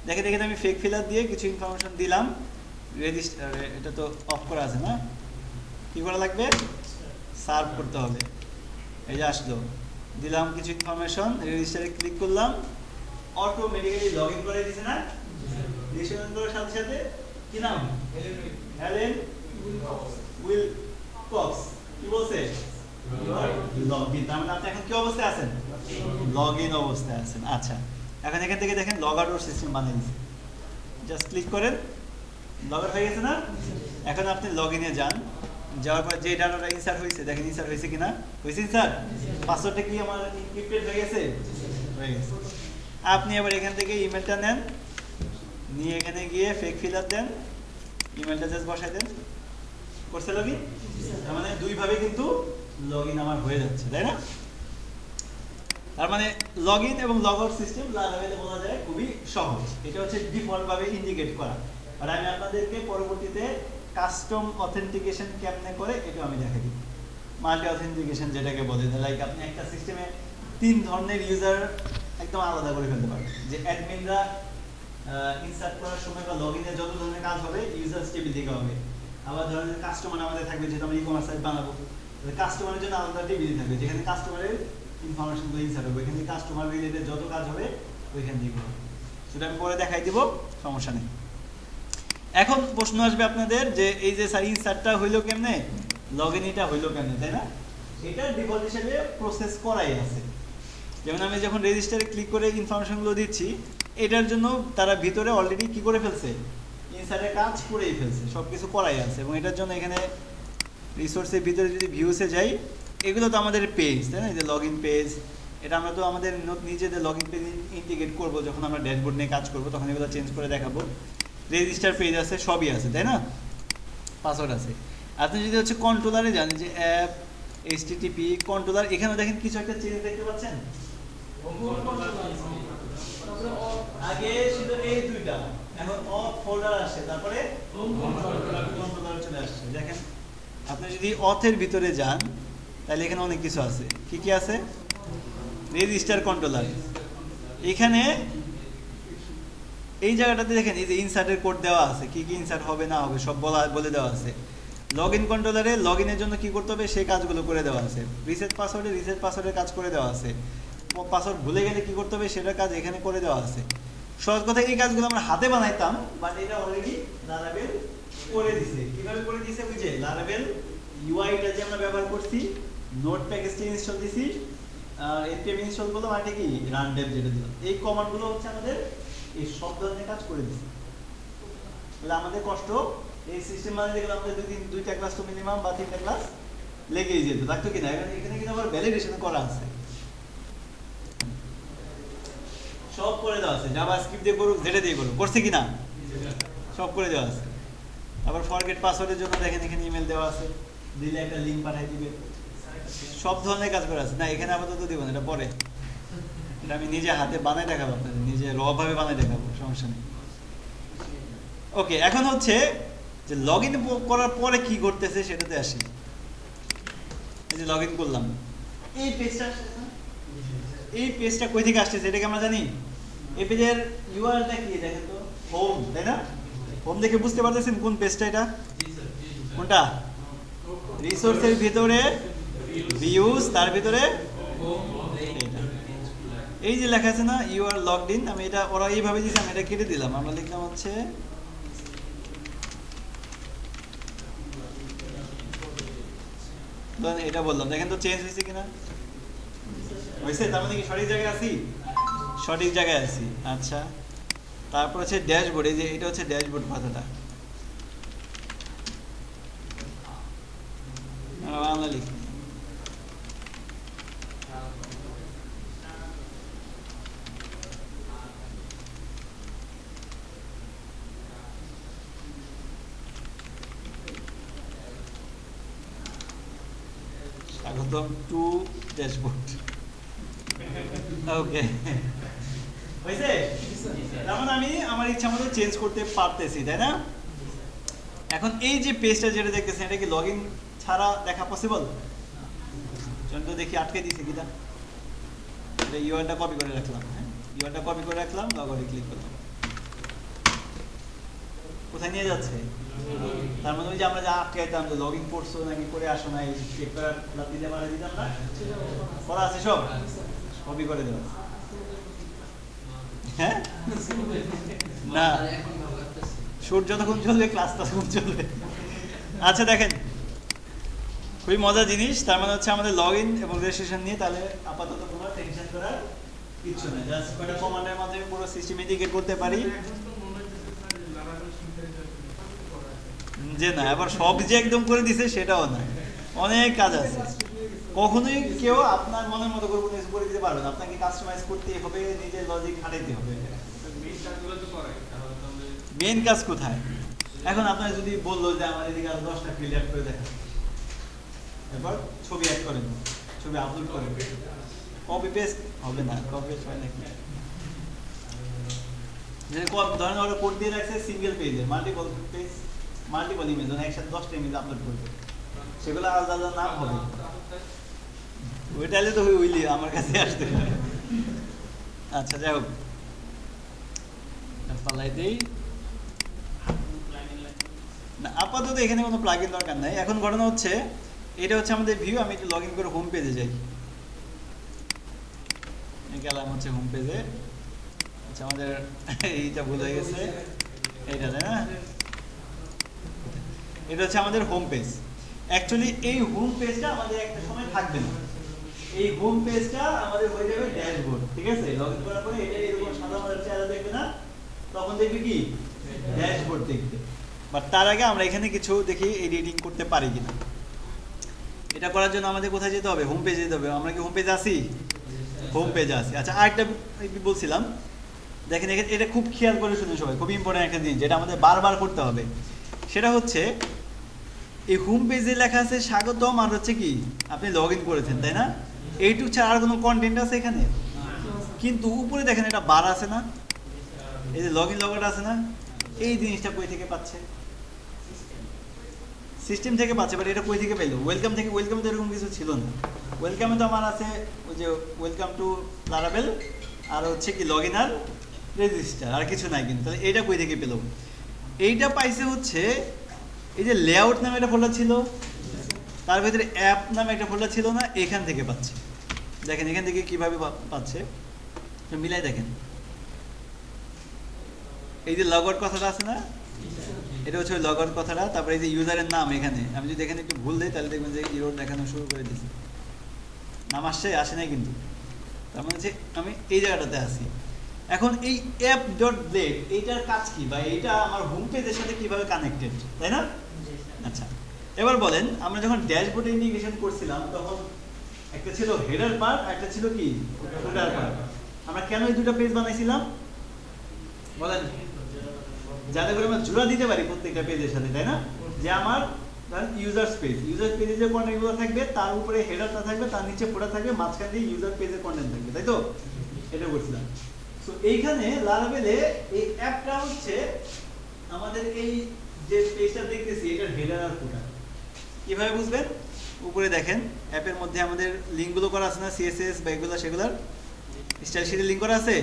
দেখেন, এখানে আমি ফেক ফিলার দিয়ে কিছু ইনফরমেশন দিলাম। রেজিস্টার, এটা তো অফ করা আছে না, কি করা লাগবে? সার্ভ করতে হবে। এই যে আসলো, দিলাম কিছু ইনফরমেশন, রেজিস্টারে ক্লিক করলাম, অটোমেটিক্যালি লগ ইন করে দিয়েছে না? রেজিস্ট্রেশন করার সাথে সাথে কি নাম? Helen Wilcox. কি বলছে? Log in. তার মানে আপনি এখন কি অবস্থায় আছেন? লগ ইন অবস্থায় আছেন। আচ্ছা, এখন এখান থেকে দেখেন লগ আউট সিস্টেম বানিয়ে দিয়েছে। জাস্ট ক্লিক করেন, লগ আউট হয়ে গেছে না? এখন আপনি লগ ইনে যান, যাওয়ার পর যে ডাটাটা ইনসার্ট হয়েছে, দেখেন ইনসার্ট হয়েছে কিনা, হয়েছে ইনসার্ট। পাসওয়ার্ডটা কি আমার এনক্রিপ্টেড হয়ে গেছে, হয়ে গেছে। আপনি এবার এখান থেকে ইমেলটা নেন, নিয়ে এখানে গিয়ে ফেক ফিলার দেন, ইমেলটা জাস্ট বসাই দেন, করছে লগইন। তার মানে দুইভাবে কিন্তু লগইন আমার হয়ে যাচ্ছে, তাই না? তার মানে লগইন এবং লগ আউট সিস্টেম লারাভেলে বলা যায় খুবই সহজ। এটা হচ্ছে ডিফল্ট ভাবে ইন্ডিকেট করা। আর আমি আপনাদেরকে পরবর্তীতে কাস্টম অথেন্টিকেশন কেমনে করে এটা আমি দেখাই দিব। মাল্টি অথেন্টিকেশন যেটাকে বলে, লাইক আপনি একটা সিস্টেমে 3 ধরনের ইউজার একদম আলাদা করে ফেলতে পারবেন। যে অ্যাডমিনরা ইনসার্ট করার সময় বা লগইনে যত ধরনের কাজ হবে ইউজার্স টেবিল থেকে হবে। আবার ধরেন কাস্টমার আমাদের থাকবে, যেটা আমরা ই-কমার্স সাইট বানাবো, কাস্টমারের জন্য আলাদা টেবিল থাকবে, যেখানে কাস্টমারের ইনফরমেশনগুলো ইনসার্ট হবে। এখানে কাস্টমার রিলেটেড যত কাজ হবে ওইখান থেকে হবে। সেটা আমি পরে দেখাই দিব, সমস্যা নেই। এখন প্রশ্ন আসবে আপনাদের যে এই যে স্যার ইনসার্টটা হইলো কেমনে, লগইনটা হইলো কেমনে, তাই না? এটা ডিফল্ট হিসেবে প্রসেস করাই আছে। যেমন আমি যখন রেজিস্টারে ক্লিক করে ইনফরমেশনগুলো দিচ্ছি, এটার জন্য তারা ভিতরে অলরেডি কি করে ফেলছে, ইনসার্টের কাজ করেই ফেলছে, সব কিছু করাই আছে। এবং এটার জন্য এখানে রিসোর্সের ভিতরে যদি ভিউসে যাই, এগুলো তো আমাদের পেজ, তাই না? এই যে লগইন পেজ, এটা আমরা তো আমাদের নিজেদের লগইন পেজ ইন্টিগ্রেট করবো, যখন আমরা ড্যাশবোর্ড নিয়ে কাজ করবো তখন এগুলো চেঞ্জ করে দেখাবো। রেজিস্টার পেজ আছে, সবই আছে, তাই না? পাসওয়ার্ড আছে। আপনি যদি হচ্ছে কন্ট্রোলারে জানেন যে অ্যাপ HTTP কন্ট্রোলার, এখানে দেখেন কিছু একটা চেঞ্জ দেখতে পাচ্ছেন। আগে ছিল এই দুইটা, এখন অফ ফোল্ডার আসছে, তারপরে কন্ট্রোলার চলে আসছে। দেখেন আপনি যদি অথের ভিতরে যান তাহলে এখানে অনেক কিছু আছে। কি কি আছে? Register controller. এখানে এই জায়গাটাতে দেখেন এই যে ইনসার্টের কোড দেওয়া আছে, কি কি ইনসার্ট হবে না হবে সব বলে দেওয়া আছে। লগইন কন্ট্রোলারে লগইনের জন্য কি করতে হবে সেই কাজগুলো করে দেওয়া আছে। রিসেট পাসওয়ার্ডের কাজ করে দেওয়া আছে। পাসওয়ার্ড ভুলে গেলে কি করতে হবে সেটার কাজ এখানে করে দেওয়া আছে। সহজ কথা, এই কাজগুলো আমরা হাতে বানাইতাম, বাট এটা অলরেডি লারাভেল করে দিছে। কিভাবে করে দিছে? ওই যে লারাভেল ইউআইটা যে আমরা ব্যবহার করছি, নোট প্যাকেজটি ইনস্টল দিছি, npm ইনস্টল করলাম, আর কি রান ডেভ যেটা দিলাম, এই কমান্ডগুলো হচ্ছে আমাদের এই সব ধরনের কাজ করে দিছে। তাহলে আমাদের কষ্ট এই সিস্টেম মানে দেখলাম আমাদের দুইটা ক্লাস তো মিনিমাম বা 3টা ক্লাস লেগেই যেত, লাগতো কিনা? এখানে কিন্তু আবার ভ্যালিডেশন করা আছে, সব করে দেওয়া আছে। জাভাস্ক্রিপ্ট দিয়ে করুক, যেটা দিয়ে করুক, করছে কিনা সব করে দেওয়া আছে। আবার ফরগেট পাসওয়ার্ডের জন্য দেখেন এখানে ইমেল দেওয়া আছে, দিলে একটা লিঙ্ক পাঠিয়ে দিবে, সব ধরনের কাজ করে আছে। না এখানে আপাতত দিব না, এটা পরে, এটা আমি নিজে হাতে বানাই দেখাবো আপনাদের, নিজে র ভাবে বানাই দেখাবো, সমস্যা নেই। ওকে, এখন হচ্ছে যে লগইন করার পরে কি করতেছে সেটাতে আসি। এই যে লগইন করলাম, এই পেজটা আসছে না, এই পেজটা কই থেকে আসছে এটাকে আমরা জানি। এই পেজের ইউআরএলটা কি দেখেন তো, হোম, তাই না? হোম দেখে বুঝতে পারতেছেন কোন পেজটা? এটা কোনটা? রিসোর্সের ভিতরে ভিউজ, তার ভিতরে এই যে লেখা আছে না ইউ আর লগড ইন, আমি এটা ওরা এইভাবে দিয়েছে, আমি এটা কেটে দিলাম। আমরা লিখলাম হচ্ছে এটা বললাম, দেখেন তো চেঞ্জ হয়েছে কিনা, হয়েছে? তার মানে কি সঠিক জায়গায় আছি? সঠিক জায়গায় আছি। আচ্ছা, তারপর হচ্ছে ড্যাশবোর্ড, এই যে এটা হচ্ছে ড্যাশবোর্ড কথাটা, বাংলা লিখি। স্বাগতম টু ড্যাশবোর্ড। ওকে, হয়েছে? যেমন আমি আমার ইচ্ছা মতো চেঞ্জ করতে পারতেছি, তাই না? এখন এই যে পেজটা যেটা দেখতেছেন, এটা কি লগইন ছাড়া দেখা পসিবল? চলুন তো দেখি, আটকে দিয়েছে কিনা। এটা ইউআরটা কপি করে রাখলাম, হ্যাঁ ইউআরটা কপি করে রাখলাম, লগ আউটে ক্লিক করলাম। কোথায় নিয়ে যাচ্ছে? তার মানে ওই যে আমরা যা আটকাইতাম যে লগইন করছো নাকি করে আসো না, এই চেক করার দিতে মারা দিতাম না, করা আছে সব, কপি করে দেওয়া। হ্যাঁ না, শুট যতক্ষণ চলবে ক্লাস ততক্ষণ চলবে। আচ্ছা দেখেন, খুবই মজার জিনিস। তার মানে হচ্ছে আমাদের লগ ইন এবং রেজিস্ট্রেশন নিয়ে তাহলে আপাতত কোনো টেনশন করার কিছু নেই, জাস্ট কয়টা কমান্ডের মাধ্যমে পুরো সিস্টেম ইন্টিগ্রেট করতে পারি। যে না আবার সব যে একদম করে দিছে সেটাও না, অনেক কাজ আছে। কখনোই কেউ আপনার মনের মতো করে কোনো কিছু করে দিতে পারবে না, আপনাকে কাস্টমাইজ করতে হবে, নিজের লজিক খাটাইতে হবে। মেইন কাজ কোথায়? এখন আপনার যদি বললো যে আমার এদিকে আরো 10টা ফিল্ড অ্যাড করে দেখা, এবার ছবি অ্যাড করেন, ছবি আপলোড করেন, কপি পেস্ট হবে না, কপি পেস্ট হয় নাকি? ধরেন ওরা কোড দিয়ে রাখছে সিঙ্গেল পেজে, মাল্টিপল পেজ, মাল্টিপল ইমেজ, মানে একসাথে 10টা ইমেজ আপলোড করবে, সেগুলো আলাদা আলাদা নাম হবে। ওইটালে তো উইলি আমার কাছে আসতে পারে। আচ্ছা যাই হোক, পাল্লাইতেই না, আপাতত এখানে কোনো প্লাগইন দরকার নাই। এখন ঘটনা হচ্ছে, এটা হচ্ছে আমাদের ভিউ। আমি একটু লগ ইন করে হোম পেজে যাই, গেলাম হচ্ছে হোম পেজে। আচ্ছা আমাদের এইটা ভুল হয়ে গেছে, এইটা তাই না? এটা হচ্ছে আমাদের হোম পেজ। অ্যাকচুয়ালি এই হোম পেজটা আমাদের একটা সময় থাকবে না, এই হোম পেজটা আমাদের হয়ে যাবে ড্যাশবোর্ড। ঠিক আছে, লগ ইন করার পরে এটা এরকম সাদা মাদার চেহারা দেখবে না, তখন দেখবে কি ড্যাশবোর্ড দেখবে। বাট তার আগে আমরা এখানে কিছু দেখি এডিটিং করতে পারি কিনা। এটা করার জন্য আমাদের কোথায় যেতে হবে? হোম পেজে যেতে হবে। আমরা কি হোম পেজে আসি? হোম পেজে আসি। আচ্ছা আরেকটা বলছিলাম, দেখেন এখানে এটা খুব খেয়াল করে শুনুন সবাই, খুব ইম্পর্টেন্ট একটা জিনিস যেটা আমাদের বারবার করতে হবে। সেটা হচ্ছে এই হোম পেজে লেখা আছে স্বাগতম, আর হচ্ছে কি আপনি লগ ইন করেছেন, তাই না? এইটুকু ছাড়া আর কোনো কন্টেন্ট আছে এখানে? কিন্তু উপরে দেখেন এটা বার আছে না, এই যে লগ ইন লগটা আছে না, এই জিনিসটা কই থেকে পাচ্ছে? সিস্টেম থেকে পাচ্ছে। বাট এটা কই থেকে পেলো? ওয়েলকাম থেকে। ওয়েলকামে তো এরকম কিছু ছিল না। ওয়েলকামে তো আমার আছে ওই যে ওয়েলকাম টু লারাবেল, আর হচ্ছে কি লগ ইন আর রেজিস্টার, আর কিছু নাই। কিন্তু তাহলে এইটা কই থেকে পেলো? এইটা পাইছে হচ্ছে এই যে লেআউট নামে একটা ফোল্ডার ছিল, তার ভিতরে অ্যাপ নামে একটা ফোল্ডার ছিল না, এখান থেকে পাচ্ছে। দেখেন এখান থেকে কিভাবে পাচ্ছে, মিলাই দেখেন। এই যে লগ আউট কথাটা আছে না, এটা হচ্ছে ওই লগ আউট কথাটা। তারপরে এই যে ইউজারের নাম, এখানে আমি যদি এখানে একটু ভুল দিই তাহলে দেখবেন যে ইরোর দেখানো শুরু করে দিয়েছে, নাম আসছে, আসে নাই কিন্তু। তার মানে হচ্ছে আমি এই জায়গাটাতে আসি। এখন এই অ্যাপ ডট ব্লেড এইটার কাজ কি, বা এইটা আমার হোম পেজের সাথে কিভাবে কানেক্টেড, তাই না? আচ্ছা এবার বলেন, আমরা যখন ড্যাশবোর্ডে ইন্টিগ্রেশন করছিলাম তখন একটা ছিল হেডার পার্ট, একটা ছিল কি ফুটার পার্ট। আমরা কেন এই দুটো পেজ বানাইছিলাম বলেন? যাতে করে আমরা জোড়া দিতে পারি প্রত্যেকটা পেজের সাথে, তাই না? যে আমার ইউজার পেজ, ইউজার পেজে যে কন্টেন্টগুলো থাকবে তার উপরে হেডারটা থাকবে, তার নিচে ফুটার থাকবে, মাঝখান দিয়ে ইউজার পেজের কন্টেন্ট থাকবে, তাই তো? এটা করছিলাম। সো এইখানে লারাবেলে এই অ্যাপটা হচ্ছে আমাদের এই যে পেজটা দেখতেছি এটার হেডার আর ফুটার। কিভাবে বুঝবেন? উপরে দেখেন অ্যাপের মধ্যে আমাদের লিঙ্কগুলো করা আছে না, সিএসএস বা এগুলো, সেগুলোর স্টাইল শিটে লিঙ্ক করা আছে,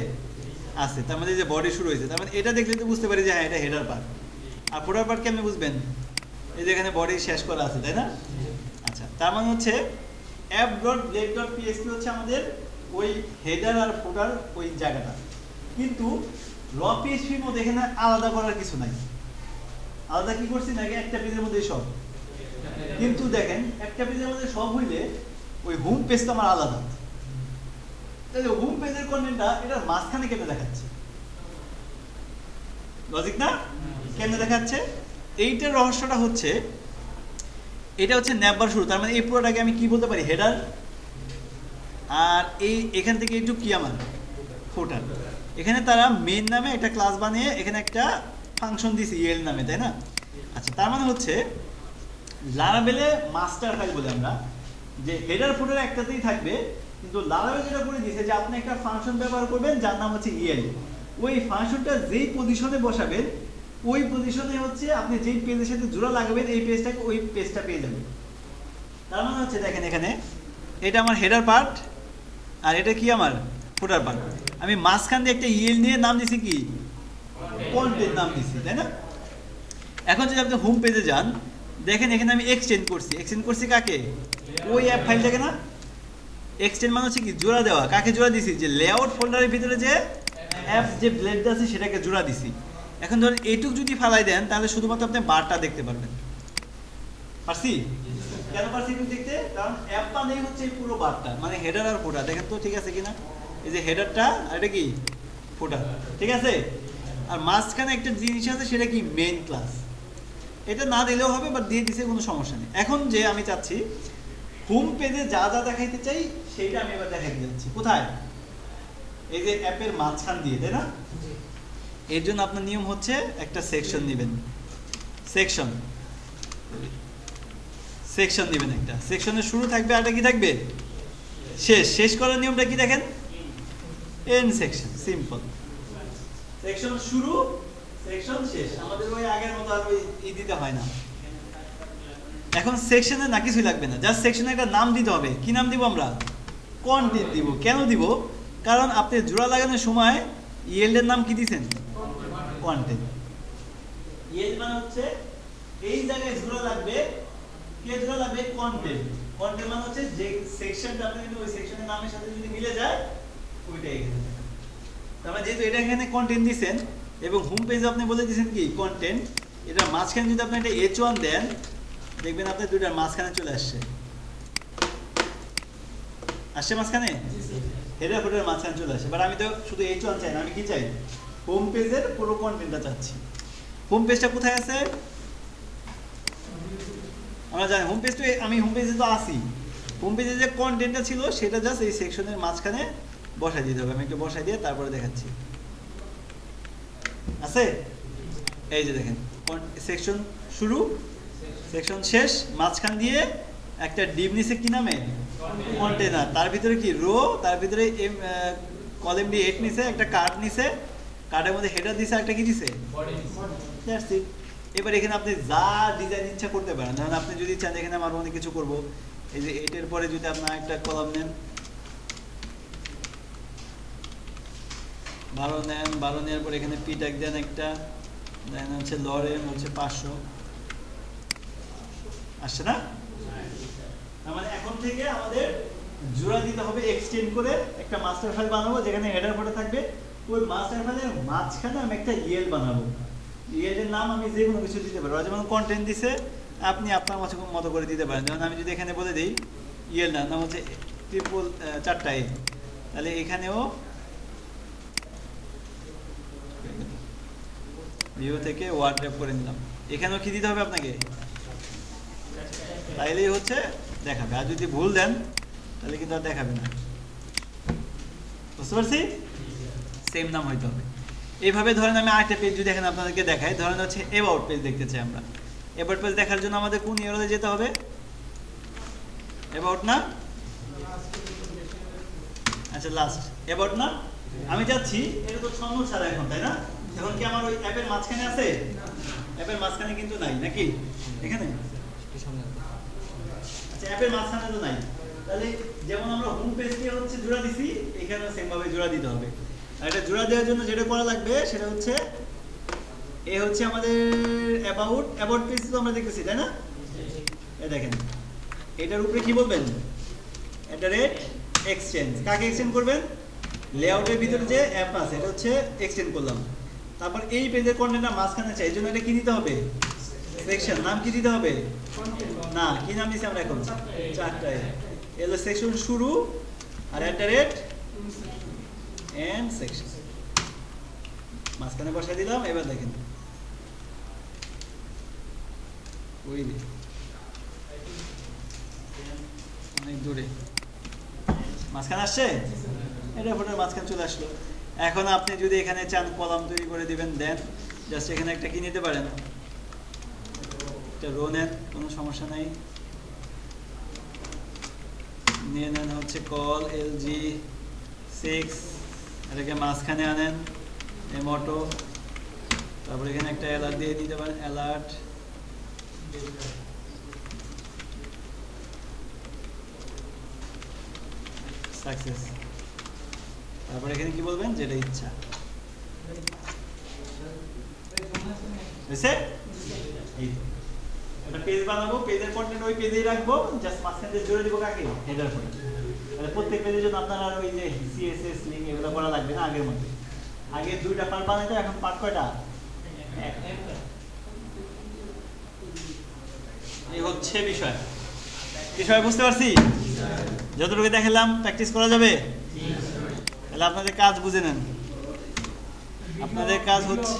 আছে। তার মধ্যে যে বডি শুরু হয়েছে, তার মানে এটা দেখলে তো বুঝতে পারি যে হ্যাঁ এটা হেডার পার্ট। আর ফুটার পার্ট কেমনে বুঝবেন? এই যে এখানে বডি শেষ করা আছে, তাই না? আচ্ছা তার মানে হচ্ছে app dot blade dot PSP হচ্ছে আমাদের ওই হেডার আর ফুটার ওই জায়গাটা। কিন্তু র পিএসপির মধ্যে এখানে আলাদা করার কিছু নাই। আলাদা কি করছি নাকি একটা পেজের মধ্যে সব, কিন্তু দেখেন একটা পেজের মধ্যে সব হইলে ওই হোম পেজটা আমার আলাদা। তাহলে হোম পেজের কন্টেন্টটা এটার মাঝখানে কেমনে দেখাচ্ছে? লজিক না? কেমনে দেখাচ্ছে? এইটার রহস্যটা হচ্ছে, এটা হচ্ছে ন্যাববার শুরু। তার মানে এই পুরোটাকে আমি কি বলতে পারি? হেডার। আর এই এখান থেকে একটু কি আমার ফুটার। এখানে তারা মেইন নামে একটা ক্লাস বানিয়ে এখানে একটা ফাংশন দিয়েছে ইএল নামে, তাই না? আচ্ছা তার মানে হচ্ছে লারাবেলে মাস্টার ফাইল বলে আমরা, যে হেডার ফুটার একটাতেই থাকবে, কিন্তু লারাবেল যেটা করে দিয়েছে যে আপনি একটা ফাংশন ব্যবহার করবেন যার নাম হচ্ছে ইএল। ওই ফাংশনটা যেই পজিশনে বসাবেন ওই পজিশনে হচ্ছে আপনি যেই পেজের সাথে জোড়া লাগাবেন এই পেজটাকে ওই পেজটা পেয়ে যাবেন। তার মানে হচ্ছে দেখেন এখানে এটা আমার হেডার পার্ট আর এটা কি আমার ফুটার পার্ট। আমি মাঝখান দিয়ে একটা ইএল নিয়ে নাম দিছি কি কন্টেন্ট নাম দিছি, তাই না? এখন যদি আপনি হোম পেজে যান দেখেন এখানে আমি এক্সটেন্ড করছি কাকে? ওই অ্যাপ ফাইলটাকে না? এক্সটেন্ড মানে হচ্ছে কি জোড়া দেওয়া। কাকে জোড়া দিছি? যে লেআউট ফোল্ডারের ভিতরে যে অ্যাপ যে ব্লেড আছে সেটাকে জোড়া দিছি। এখন ধরেন এইটুক যদি ফালাই দেন তাহলে শুধুমাত্র আপনি বারটা দেখতে পারবেন। পারছি? কেন পারছি একটু দেখতে? কারণ অ্যাপ মানে হচ্ছে এই পুরো বারটা, মানে হেডার আর ফুটার। দেখেন তো ঠিক আছে কিনা? এই যে হেডারটা আর এটা কি ফুটার, ঠিক আছে? আর মাঝখানে একটা জিনিস আছে সেটা কি মেইন ক্লাস। এটা না দিলেও হবে, বাট দিয়ে দিছে কোনো সমস্যা নেই। এখন যে আমি চাচ্ছি হোম পেজে যা যা দেখাইতে চাই সেইটা আমি এবার দেখাইতে যাচ্ছি। কোথায়? এই যে অ্যাপের মাঝখান দিয়ে, তাই না? এর জন্য আপনার নিয়ম হচ্ছে একটা সেকশন নেবেন, সেকশন নেবেন একটা। সেকশনের শুরু থাকবে, আরটা কি থাকবে? শেষ করার নিয়মটা কি দেখেন? End section, simple. সেকশন শুরু, সেকশন শেষ, আমাদের ওই আগের মতো আর ওই দিতে হয় না। এখন সেকশনে না কিছুই লাগবে না, জাস্ট সেকশনে একটা নাম দিতে হবে। কি নাম দিব আমরা? কন্টেন্ট দিব। কেন দিব? কারণ আপনি জোড়া লাগানোর সময় ইয়েল্ডের নাম কি দিয়েছেন? কন্টেন্ট। ইয়েল্ড মানে হচ্ছে এই জায়গায় জোড়া লাগবে, কে জোড়া লাগবে? কন্টেন্ট। কন্টেন্ট মানে হচ্ছে যে সেকশনটা আপনি যদি ওই সেকশনের নামের সাথে যদি মিলে যায় ওইটাই এখানে। তার মানে যেহেতু এটা এখানে কন্টেন্ট দিয়েছেন এবং হোম পেজে আপনি বলে দিয়েছেন কি কন্টেন্ট, এটার মাঝখানে যদি আপনি একটা H1 দেন, দেখবেন আপনার দুইটার মাঝখানে চলে আসছে। আসছে মাঝখানে? হেডার ফুটের মাঝখানে চলে আসে। বাট আমি তো শুধু H1 চাই না, আমি কি চাই? হোম পেজের পুরো কন্টেন্টটা চাচ্ছি। হোম পেজটা কোথায় আছে? আমরা জানি হোম পেজটা, আমি হোম পেজে তো আসি। হোম পেজে যে কন্টেন্টটা ছিল সেটা জাস্ট এই সেকশনের মাঝখানে বসাই দিতে হবে। আমি একটু বসাই দিয়ে তারপরে দেখাচ্ছি। আছে? এই যে দেখেন, সেকশন শুরু, সেকশন শেষ, মাঝখান দিয়ে একটা ডিভ নিছে কি নামে? কন্টেনার। তার ভিতরে কি রো, তার ভিতরে কলাম ডি 8 নিছে, একটা কার্ড নিছে, কার্ডের মধ্যে হেডার দিছে, একটা কি দিছে? That's it. এবার এখানে আপনি যা ডিজাইন ইচ্ছা করতে পারেন। ধরেন আপনি যদি চান এখানে আমার অনেক কিছু করব, এই যে 8 এর পরে যদি আপনার একটা কলাম নেন, 12 নেন, 12 নেওয়ার পর এখানে পি ট্যাগ দেন একটা, দেন হচ্ছে লরেম হচ্ছে 500, আসছে না? তার মানে এখন থেকে আমাদের জোড়া দিতে হবে, এক্সটেন্ড করে একটা মাস্টার ফাইল বানাবো যেখানে হেডার ফটো থাকবে। ওই মাস্টার ফাইলের মাঝখানে আমি একটা ইএল বানাবো। ইএলের নাম আমি যে কোনো কিছু দিতে পারবো। যেমন কন্টেন্ট দিছে, আপনি আপনার মতো করে দিতে পারেন। যেমন আমি যদি এখানে বলে দিই ইএল নাম হচ্ছে 4টা এ, তাহলে এখানেও ভিউ থেকে ওয়ার্ড র্যাপ করে নিলাম। এখানেও কি দিতে হবে আপনাকে? তাইলেই হচ্ছে দেখাবে। আর যদি ভুল দেন তাহলে কিন্তু আর দেখাবে না। বুঝতে পারছি? সেম নাম হইতে হবে। এইভাবে ধরেন আমি আরেকটা পেজ যদি এখানে আপনাদেরকে দেখাই, ধরেন হচ্ছে অ্যাবাউট পেজ দেখতে চাই আমরা। অ্যাবাউট পেজ দেখার জন্য আমাদের কোন ইউআরএলে যেতে হবে? অ্যাবাউট না? আচ্ছা লাস্ট অ্যাবাউট না? আমি যাচ্ছি, এটা তো ছন্দ ছাড়া এখন, তাই না? এখন কি আমার ওই অ্যাপের মাঝখানে আছে? অ্যাপের মাঝখানে কিন্তু নাই, নাকি? এখানে আচ্ছা, অ্যাপের মাঝখানে তো নাই। তাহলে যেমন আমরা হোম পেজকে হচ্ছে জোড়া দিছি, এখানেও সেম ভাবে জোড়া দিতে হবে। আর এটা জোড়া দেওয়ার জন্য যেটা করা লাগবে সেটা হচ্ছে এ হচ্ছে আমাদের অ্যাবাউট পেজ তো আমরা দেখতেছি, তাই না? এই দেখেন, এটার উপরে কি বলবেন? @এক্সচেঞ্জ। কাকে এক্সচেঞ্জ করবেন? লেআউটের ভিতরে যে অ্যাপ আছে এটা হচ্ছে এক্সচেঞ্জ করলাম। তারপর এই পেজের কন্টেন্টটা মাঝখানে চাই, এই জন্য এটা কি দিতে হবে? সেকশন। নাম কি দিতে হবে? না, কি নাম দিছি আমরা এখন? 4টায়। এলো সেকশন শুরু আর এন্ড সেকশন মাঝখানে বসাই দিলাম। এবার দেখেন অনেক দূরে মাঝখানে আসছে, এটা ফটোর মাঝখানে চলে আসলো। এখন আপনি যদি এখানে চান কলাম তৈরি করে দিবেন, দেন জাস্ট এখানে একটা কি নিতে পারেন, একটা রো নেন, কোনো সমস্যা নাই। নিয়ে নেন হচ্ছে কল LG6, এটাকে মাঝখানে আনেন, মোটো, তারপর এখানে একটা অ্যালার্ট দিয়ে দিতে পারেন, অ্যালার্ট। সাকসেস। তারপর এখানে কি বলবেন? যেটা ইচ্ছা। বুঝছে? এই তো একটা পেজ বানাবো, পেজের কন্টেন্ট ওই পেজেই রাখবো, জাস্ট মাঝখানে জুড়ে দিব কাকে? Header photo. তাহলে প্রত্যেক পেজের জন্য আপনার আর ওই যে CSS লিংক এগুলো করা লাগবে না আগের মতো। আগে 2টা পার্ট বানাইতো, এখন পার্ট কয়টা? এই হচ্ছে বিষয় বুঝতে পারছি? যতটুকু দেখালাম প্র্যাকটিস করা যাবে? তাহলে আপনাদের কাজ বুঝে নেন। আপনাদের কাজ হচ্ছে